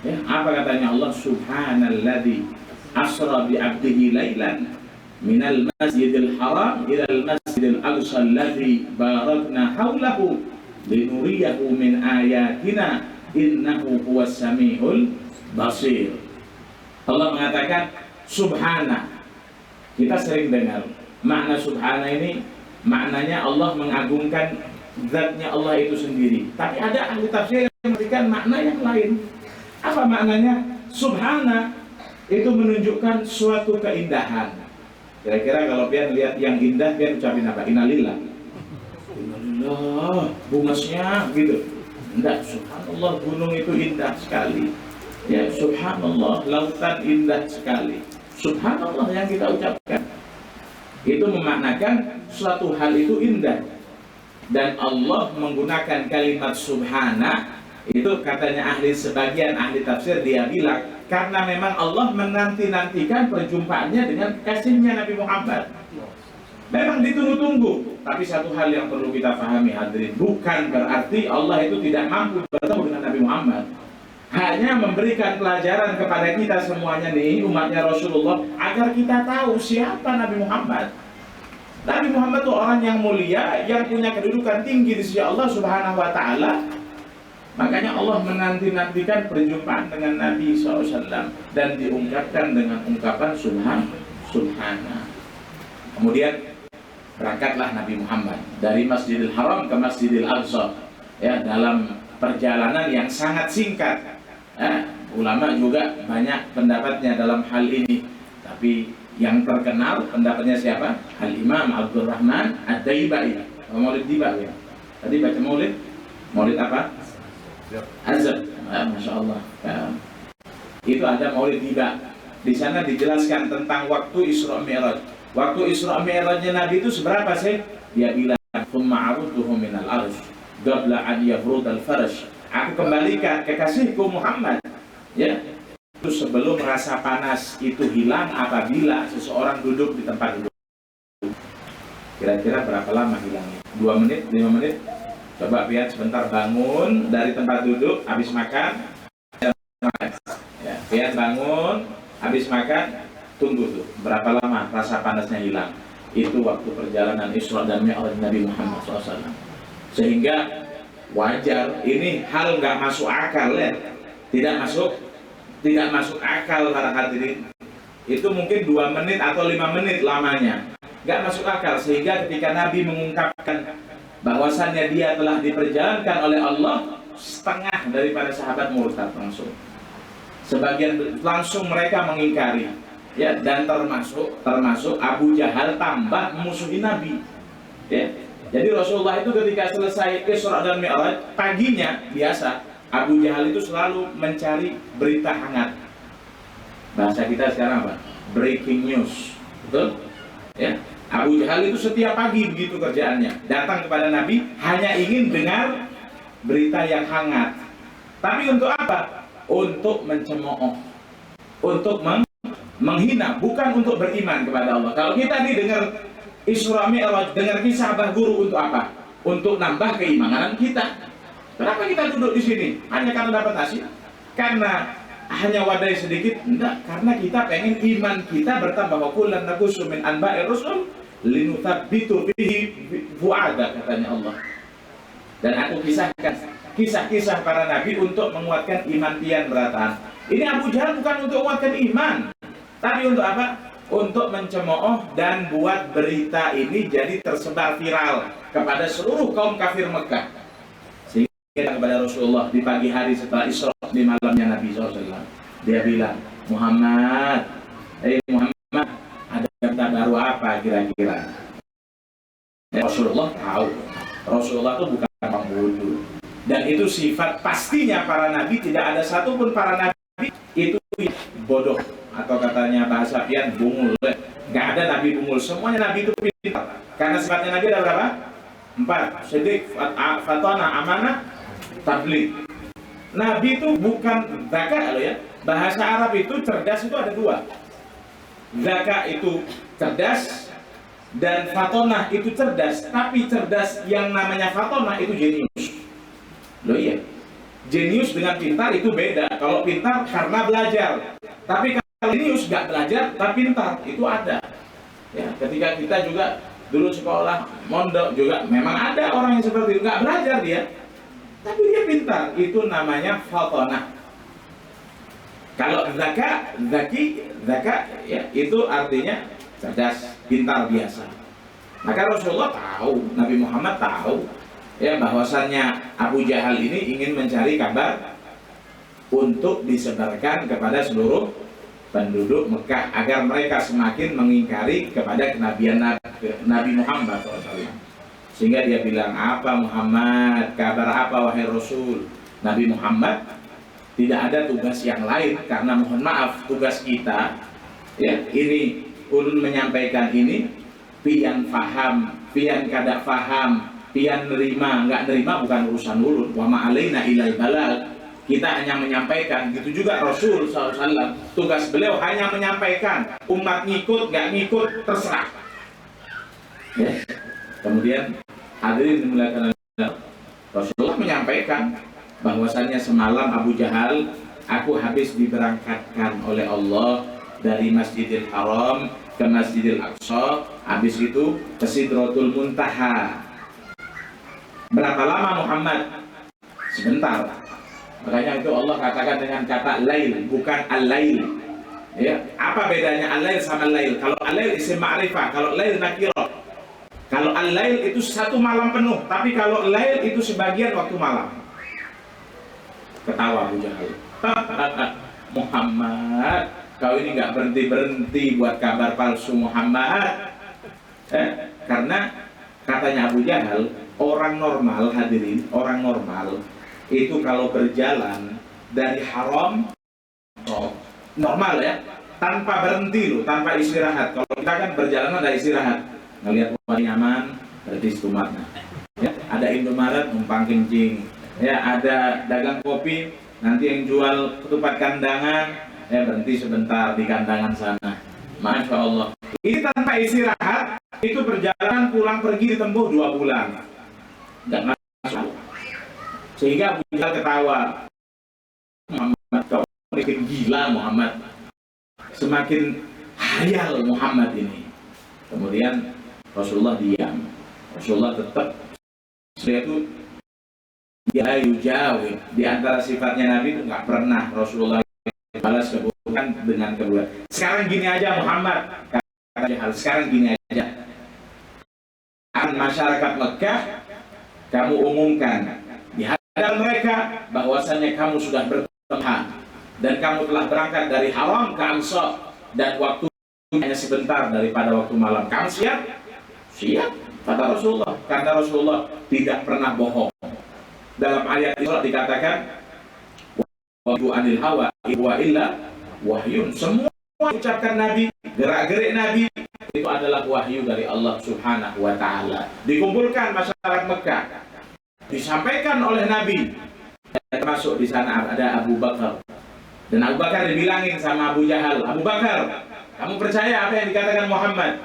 Ya, apa katanya Allah? Subhanalladzi asra bi 'abdihi lailan minal masjidil haram ilal masjidil aqsa alladzi barakna haulahu linuriyahu min ayatina innahu huwas samiul basir. Allah mengatakan subhana. Kita sering dengar makna subhana ini, maknanya Allah mengagungkan zatnya Allah itu sendiri. Tapi ada ahli tafsir yang memberikan makna yang lain. Apa maknanya? Subhana itu menunjukkan suatu keindahan. Kira-kira kalau pian lihat yang indah, pian ucapin apa? Innalillah. Innalillah, bungasnya gitu. Enggak, subhanallah, gunung itu indah sekali. Ya, subhanallah, lautan indah sekali. Subhanallah yang kita ucapkan itu memaknakan suatu hal itu indah. Dan Allah menggunakan kalimat subhana itu, katanya sebagian ahli tafsir, dia bilang karena memang Allah menanti-nantikan perjumpaannya dengan kekasihnya Nabi Muhammad. Memang ditunggu-tunggu. Tapi satu hal yang perlu kita pahami hadirin, bukan berarti Allah itu tidak mampu bertemu dengan Nabi Muhammad. Hanya memberikan pelajaran kepada kita semuanya nih, umatnya Rasulullah, agar kita tahu siapa Nabi Muhammad. Nabi Muhammad itu orang yang mulia, yang punya kedudukan tinggi di sisi Allah Subhanahu wa Ta'ala. Makanya Allah menanti-nantikan perjumpaan dengan Nabi SAW dan diungkapkan dengan ungkapan subhana. Kemudian berangkatlah Nabi Muhammad dari Masjidil Haram ke Masjidil Aqsa, ya, dalam perjalanan yang sangat singkat. Ulama juga banyak pendapatnya dalam hal ini, tapi yang terkenal pendapatnya siapa? Al-Imam Abdurrahman Ad-Daibai Maulid Diba ya. Tadi baca Maulid. Maulid apa? Azab. Masya Allah. Ya. Itu ada Maulid Diba. Di sana dijelaskan tentang waktu Isra Mi'raj. Waktu Isra Mi'rajnya Nabi itu seberapa sih? Dia bilang, "Tsumma 'arudtuhu minal 'arsy qabla an yafrud al-farsh." Aku kembalikan kekasihku Muhammad. Ya. Itu sebelum rasa panas itu hilang apabila seseorang duduk di tempat duduk. Kira-kira berapa lama hilangnya? 2 menit, 5 menit? Coba lihat sebentar, bangun dari tempat duduk, habis makan. Ya, lihat bangun, habis makan, tunggu tuh berapa lama rasa panasnya hilang. Itu waktu perjalanan Isra dan Mi'raj Nabi Muhammad SAW. Sehingga wajar, ini hal nggak masuk akal ya, tidak masuk akal para hadirin. Itu mungkin 2 menit atau 5 menit lamanya, nggak masuk akal. Sehingga ketika Nabi mengungkapkan bahwasannya dia telah diperjalankan oleh Allah, setengah daripada sahabat murtad langsung. Sebagian langsung mereka mengingkari, ya, dan termasuk Abu Jahal tambah memusuhi Nabi. Ya. Jadi Rasulullah itu ketika selesai Isra dan Mi'raj, paginya biasa Abu Jahal itu selalu mencari berita hangat. Bahasa kita sekarang apa? Breaking news, betul? Ya. Abu Jahal itu setiap pagi begitu kerjaannya, datang kepada Nabi hanya ingin dengar berita yang hangat. Tapi untuk apa? Untuk mencemooh, untuk menghina, bukan untuk beriman kepada Allah. Kalau kita nih dengar Isra Mi'raj, dengar kisah Abah Guru, untuk apa? Untuk nambah keimanan kita. Kenapa kita duduk di sini? Hanya karena dapat nasi? Karena hanya wadai sedikit? Enggak, karena kita pengen iman kita bertambah. Wa kullan naqussu min anba'ir rusul linuthabbitu bihi fu'ada, katanya Allah. Dan aku kisahkan kisah-kisah para nabi untuk menguatkan iman pian berataan. Ini Abu Jahal bukan untuk menguatkan iman, tapi untuk apa? Untuk mencemooh dan buat berita ini jadi tersebar viral kepada seluruh kaum kafir Mekah. Sehingga kepada Rasulullah di pagi hari setelah Isra, di malamnya Nabi SAW, dia bilang, Muhammad, Muhammad, ada berita baru apa kira-kira? Rasulullah tahu, Rasulullah itu bukan orang bodoh. Dan itu sifat pastinya para nabi, tidak ada satupun para nabi itu bodoh, atau katanya bahasa pian bungul. Nggak ada nabi bungul, semuanya nabi itu pintar. Karena sifatnya nabi ada berapa? 4. Siddiq, fatana, amanah, tabligh. Nabi itu bukan zaka loh ya. Bahasa Arab itu cerdas itu ada 2. Zaka itu cerdas dan fatonah itu cerdas. Tapi cerdas yang namanya fatonah itu jenius. Loh iya, jenius dengan pintar itu beda. Kalau pintar karena belajar, tapi kalau jenius nggak belajar tapi pintar, itu ada. Ya, ketika kita juga dulu sekolah mondok juga memang ada orang yang seperti itu, nggak belajar dia, tapi dia pintar. Itu namanya fatonah. Kalau zaka ya itu artinya cerdas, pintar biasa. Maka Rasulullah tahu, Nabi Muhammad tahu, ya, bahwasannya Abu Jahal ini ingin mencari kabar untuk disebarkan kepada seluruh penduduk Mekah agar mereka semakin mengingkari kepada kenabian Nabi Muhammad SAW. Sehingga dia bilang, apa Muhammad, kabar apa wahai Rasul? Nabi Muhammad tidak ada tugas yang lain, karena mohon maaf tugas kita ya ini ulun menyampaikan ini pian faham, pian kada faham, pian nerima, nggak nerima bukan urusan ulun. Wa ma'alaina ilal balagh. Kita hanya menyampaikan. Gitu juga Rasul SAW, tugas beliau hanya menyampaikan. Umat ngikut, nggak ngikut, terserah. Ya. Kemudian hadirin dimuliakan Allah, Rasulullah menyampaikan bahwasannya semalam Abu Jahal, aku habis diberangkatkan oleh Allah dari Masjidil Haram ke Masjidil Aqsa, habis itu ke Sidratul Muntaha. Berapa lama Muhammad? Sebentar. Makanya itu Allah katakan dengan kata lail, bukan al-lail. Ya, apa bedanya al-lail sama al-lail? Kalau al-lail isim ma'rifah, kalau lail nakirah. Kalau al-lail itu satu malam penuh, tapi kalau lail itu sebagian waktu malam. Ketawa Abu Jahal. Muhammad, kau ini nggak berhenti-berhenti buat kabar palsu Muhammad. Karena Katanya Abu Jahal, orang normal, hadirin, orang normal itu kalau berjalan dari haram, normal ya, tanpa berhenti loh, tanpa istirahat. Kalau kita kan berjalan ada istirahat, ngelihat rumah nyaman, berarti itu makna. Ya, ada Indomaret numpang kencing, ya ada dagang kopi, nanti yang jual ketupat kandangan, ya berhenti sebentar di kandangan sana. Masya Allah. Ini tanpa istirahat, itu perjalanan pulang pergi ditempuh 2 bulan. Nggak masuk. Sehingga Abu Jahal ketawa. Muhammad, kau makin gila Muhammad. Semakin hayal Muhammad ini. Kemudian Rasulullah diam. Rasulullah tetap, dia itu ya yujawib. Di antara sifatnya Nabi itu nggak pernah Rasulullah balas keburukan dengan keburukan. Sekarang gini aja Muhammad, kata Jahal, sekarang gini aja. Masyarakat Mekah, kamu umumkan di hadapan mereka bahwasanya kamu sudah bertempat dan kamu telah berangkat dari haram ke Ansar dan waktu hanya sebentar daripada waktu malam. Kamu siap? Siap, kata Rasulullah. Kata Rasulullah tidak pernah bohong. Dalam ayat Isra dikatakan wahyu anil hawa wa illa wahyun. Semua ucapkan Nabi, gerak-gerik Nabi itu adalah wahyu dari Allah Subhanahu wa taala. Dikumpulkan masyarakat Mekah, disampaikan oleh Nabi. Termasuk di sana ada Abu Bakar. Dan Abu Bakar dibilangin sama Abu Jahal, Abu Bakar, kamu percaya apa yang dikatakan Muhammad?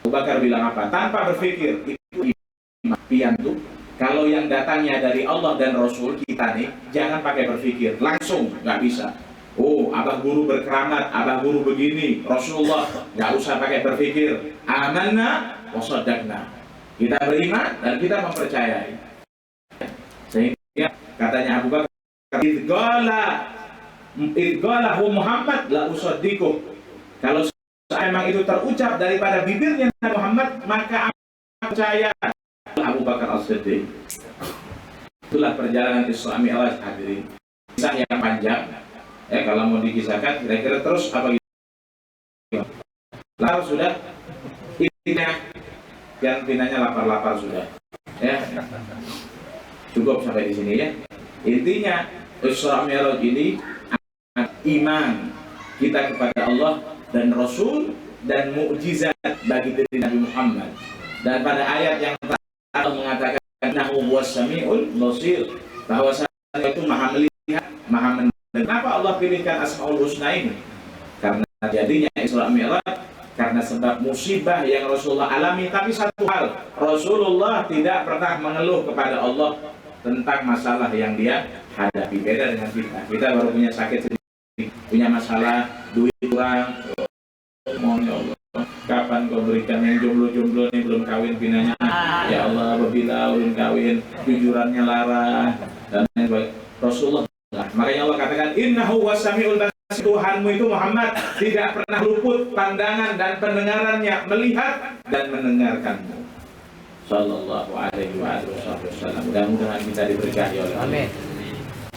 Abu Bakar bilang apa? Tanpa berpikir, itu impian tuh. Kalau yang datangnya dari Allah dan Rasul kita nih, jangan pakai berpikir, langsung nggak bisa. Oh, abah guru berkeramat, abah guru begini, Rasulullah, nggak usah pakai berpikir. Amanna wa saddaqna. Kita beriman dan kita mempercayai. Sehingga katanya Abu Bakar, idghalahu Muhammad la usaddiquh. Kalau memang itu terucap daripada bibirnya Muhammad, maka aku percaya. Abu Bakar As-Siddiq. Itulah perjalanan Isra Mi'raj, hadirin. Kisah yang panjang. Kalau mau dikisahkan, kira-kira terus apa gitu? Lapar sudah, intinya, yang pinanya lapar-lapar sudah. Ya, cukup sampai di sini ya. Intinya Isra Mi'raj ini iman kita kepada Allah dan Rasul dan mukjizat bagi diri Nabi Muhammad. Dan pada ayat yang Allah mengatakan Innahu huwas sami'ul basir, bahwasanya itu maha melihat, maha mendengar. Kenapa Allah pilihkan Asmaul Husna ini? Karena jadinya Isra Mi'raj karena sebab musibah yang Rasulullah alami. Tapi satu hal, Rasulullah tidak pernah mengeluh kepada Allah tentang masalah yang dia hadapi. Beda dengan kita. Kita baru punya sakit sedikit, punya masalah, duit kurang. Mohon ya Allah, kapan kau berikan yang jomblo-jomblo ini belum kawin pinanya? Ya Allah, apabila belum kawin, jujurannya lara dan lain sebagainya. Rasulullah, makanya Allah katakan Innahu wasami'ul basir. Tuhanmu itu Muhammad tidak pernah luput pandangan dan pendengarannya, melihat dan mendengarkanmu. Sallallahu alaihi wasallam. Mudah-mudahan kita diberkahi oleh Allah.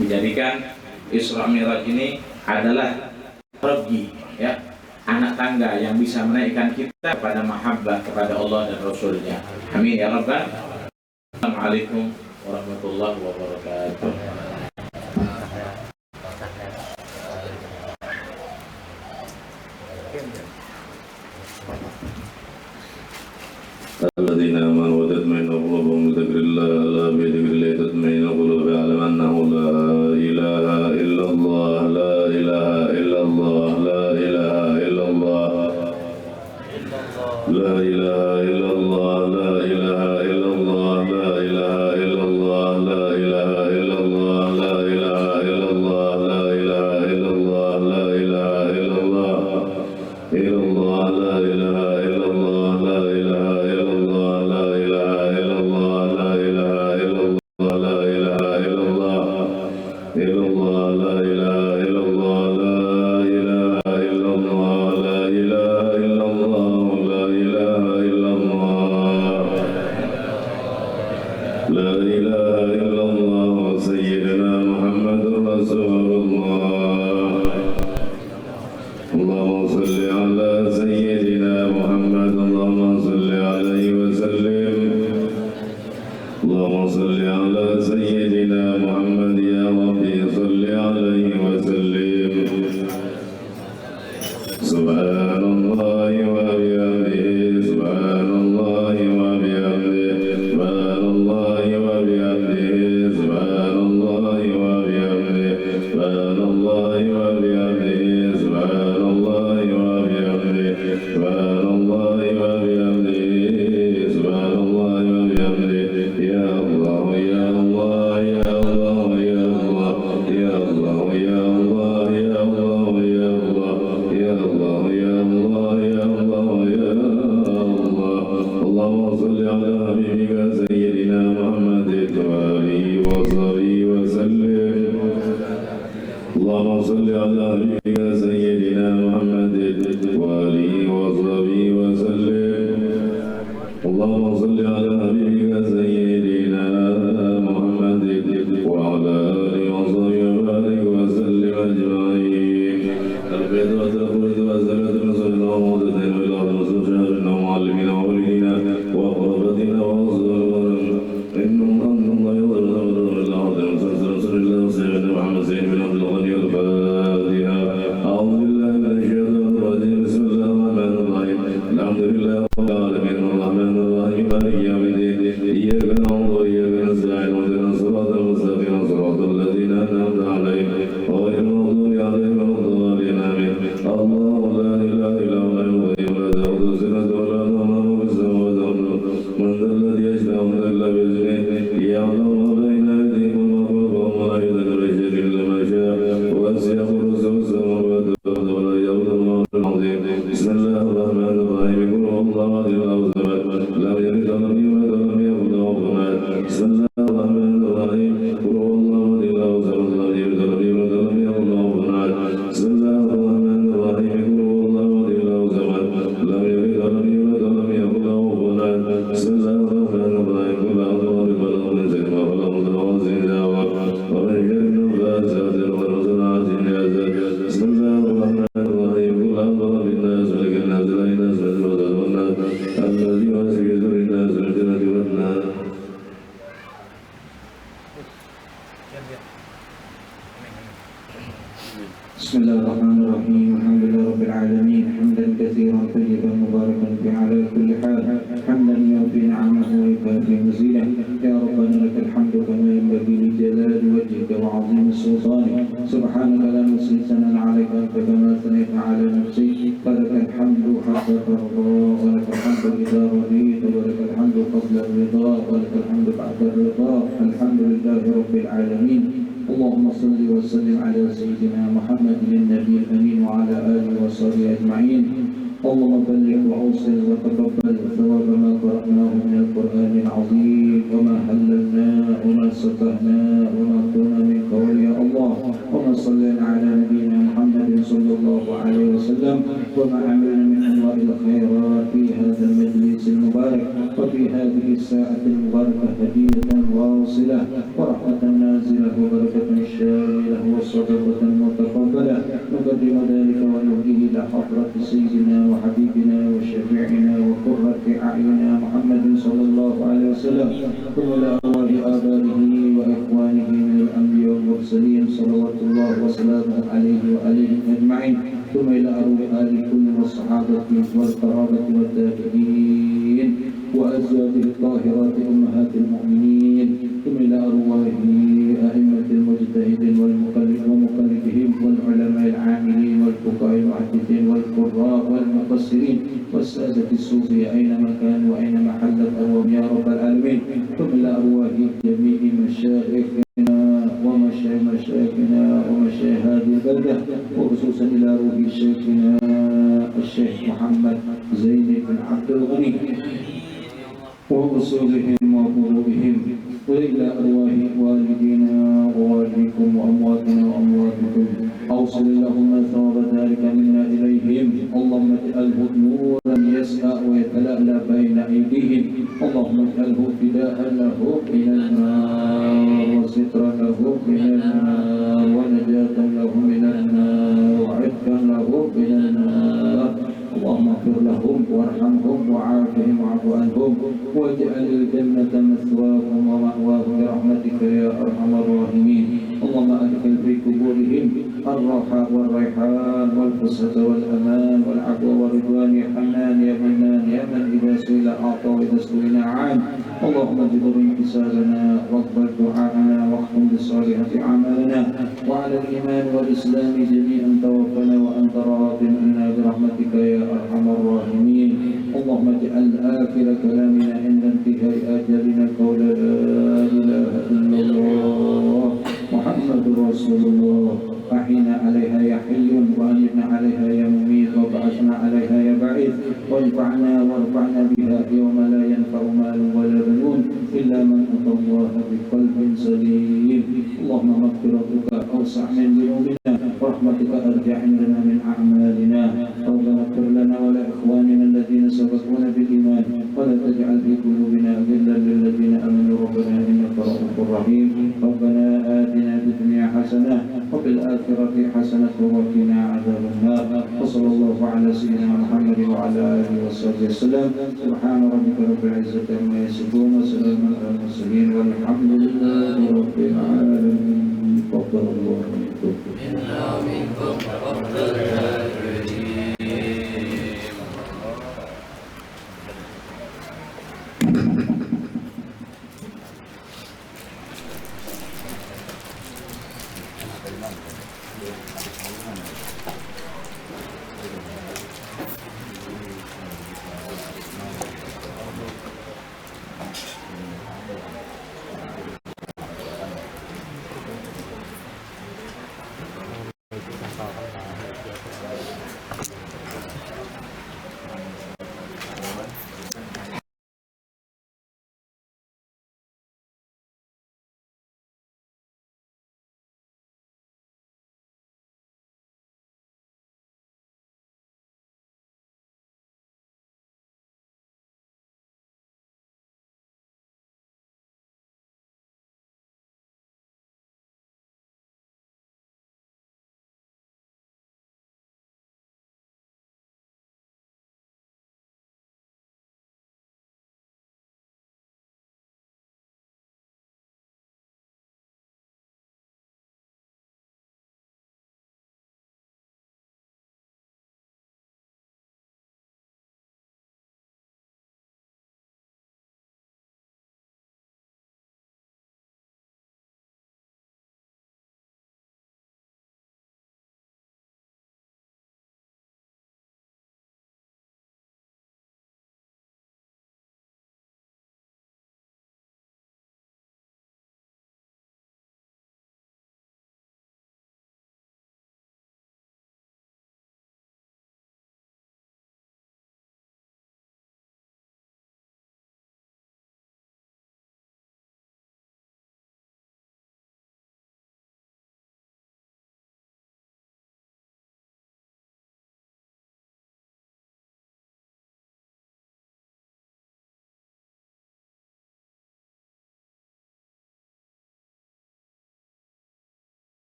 Menjadikan Isra Mi'raj ini adalah pergi, ya, anak tangga yang bisa menaikkan kita kepada mahabbah kepada Allah dan Rasulnya. Amin ya Rabbal. Assalamualaikum warahmatullahi wabarakatuh. الذين آمنوا وتطمئن قلوبهم بذكر الله ألا بذكر الله تطمئن القلوب اعلم أنه لا إله إلا الله لا إله إلا الله لا إله إلا الله لا إله إلا الله لا إله إلا الله لا إله إلا الله لا إله إلا الله لا إله إلا الله لا إله إلا الله لا إله إلا الله إلا الله لا إله إلا الله لا إله إلا الله لا إله إلا الله لا إله إلا الله لا إله إلا الله إلا الله لا إله إلا الله لا إله إلا الله لا إله إلا الله لا إله إلا الله لا إله إلا الله سيدنا محمد رسول الله اللهم صل على سيدنا محمد اللهم صل عليه وسلم صل على سيدنا محمد يا ربي صل عليه وسلم سبحان الله وبحمده سبحان الله وبحمده سبحان الله وبحمده سبحان الله وبحمده سبحان الله وبحمده سبحان الله وبحمده سبحان الله وبحمده سبحان الله وبحمده يا الله يا الله يا الله يا الله يا الله يا الله يا الله يا الله يا الله يا الله يا الله يا الله اللهم صل على حبيبك سيدنا محمد وآله وصحبه وسلم اللهم صل على حبيبك سيدنا محمد وآله وصحبه وسلم اللهم صل على حبيبك سيدنا محمد وعلى آله وصحبه وبارك وسلم أجمعين البيت والتخلد والزكاة رسول الله وموتتين وإلى رسول شهرنا ومعلمين وولينا وقربتنا وأصدقائنا إنهم أن الله يضر الله رسول الله سيدنا محمد سيد بن عبد الغني الفاتحة أعوذ بالله من الشيطان الرجيم بسم الله الرحمن الرحيم الحمد لله رب العالمين الرحمن الرحيم مالك يوم الدين إياك نعبد وإياك نستعين اهدنا الصراط المستقيم صراط الذين أنعمت عليهم غير المغضوب عليهم ولا الضالين آمين الله لا إله إلا هو الحي القيوم لا تأخذه سنة ولا نوم له في السماوات والأرض من ذا الذي يشفع إلا بإذنه يعلم ما بين أيديهم وما خلفهم ولا يدرك بشيء إلا ما شاء وسع كرسيه السماوات والأرض ولا يؤوده العظيم بسم الله الرحمن الرحيم قل هو الله أحد الله الصمد لم يلد ولم يولد ولم يكن له كفوا أحد بسم الله الرحمن الرحيم قل هو الله أحد الله الصمد لم يلد ولم يولد ولم يكن له كفوا أحد بسم الله الرحمن الرحيم قل هو الله أحد الله الصمد لم يلد ولم يولد ولم يكن له كفوا أحد بسم الله الرحمن الرحيم قل أعوذ برب الفلق من شر ما خلق من غاسق إذا وقب ومن شر النفاثات في العقد ومن شر حاسد بسم الله الرحمن الرحيم قل أعوذ برب الناس ملك الناس إله الناس من الوسواس والناس الذي يوسوس في صدور الناس من الجنة والنار بسم الله الرحمن الرحيم الحمد لله رب العالمين حمدا كثيرا طيبا مباركا فيه على كل حال حمدا يوفي نعمه ويكافي مزيدا يا ربنا لك الحمد كما ينبغي لجلال وجهك وعظيم سلطانك سبحانك لا نحصي ثناء عليك انت كما ثنيت على نفسك فلك الحمد حتى ترضى ولك الحمد اذا رضيت ولك الحمد قبل الرضا ولك الحمد بعد الرضا الحمد لله رب العالمين اللهم صل وسلم على سيدنا محمد النبي الامين وعلى اله وصحبه اجمعين اللهم بلغ واوصل وتقبل ثواب ما قرأناه من القرآن العظيم وما هللنا وما سطحنا وما قلنا من قول يا الله وما صلينا على نبينا محمد صلى الله عليه وسلم وما عملنا من انواع الخيرات في هذا المجلس المبارك وفي هذه الساعة المباركة هدية واصلة ورحمة نازلة وبركة شاملة وصدقة متقبلة نقدم ذلك ونهديه إلى حضرة سيدنا وحبيبنا وشفيعنا وقرة أعيننا محمد صلى الله عليه وسلم ثم إلى أرواح آبائه وإخوانه من الأنبياء والمرسلين صلوات الله وسلامه عليه وآلهم أجمعين ثم إلى أرواح آل كل والصحابة والقرابة والتابعين وأزواجه الطاهرات أمهات المؤمنين ثم إلى أرواح أئمة المجتهدين ومقلدهم والعلماء العاملين والفقهاء المحدثين والقراء والمفسرين والسادة الصوفية أينما كانوا وأينما حلت أرواحهم يا رب العالمين ثم إلى أرواح جميع مشايخنا ومشايخنا ومشايخ هذه البلدة وخصوصا إلى روح شيخنا الشيخ محمد زين بن عبد الغني وأصولهم وفروعهم وإلى أرواح والدينا ووالديكم وأمواتنا وأمواتكم أوصل اللهم ثواب ذلك منا إليهم اللهم اجعله نورا يسعى ويتلألأ بين أيديهم اللهم اجعله فداء له من النار وسترا له من النار ونجاة له من النار وعتقا له من النار اللهم اغفر لهم وارحمهم وعافهم واعف عنهم واجعل الجنة مثواهم ومأواهم برحمتك يا أرحم الراحمين. اللهم أدخل في قبورهم الروحاء والريحان والفسحة والأمان والعفو والرضوان يا حنان يا منان يا من إذا سئل أعطى وإذا سئل عان. اللهم اجبر حسابنا واقبل دعاءنا واختم بصالحة أعمالنا وعلى الإيمان والإسلام جميعا توفنا وأنت راض عنا برحمتك يا أرحم الراحمين. اللهم اجعل آخر كلامنا عند انتهاء أجلنا قول لا إله إلا الله محمد رسول الله. أحينا عليها يا حي وأمتنا عليها يا مميت وبعثنا عليها يا بعيد وارفعنا بها يوم لا ينفع مال ولا بنون إلا من أتى الله بقلب سليم. اللهم مغفرتك أوسع من ذنوبنا ورحمتك أرجع عندنا من أعمالنا. ربنا اغفر لنا ولإخواننا الذين سبقونا بالإيمان ولا تجعل في قلوبنا غلا للذين آمنوا ربنا إنك رؤوف رحيم. ربنا آتنا في الدنيا حسنة وفي الآخرة حسنة وقنا عذاب النار. وصلى الله على سيدنا محمد وعلى آله وصحبه وسلم. سبحان ربك رب العزة عما يصفون وسلام على المرسلين والحمد لله رب العالمين. تفضل الله.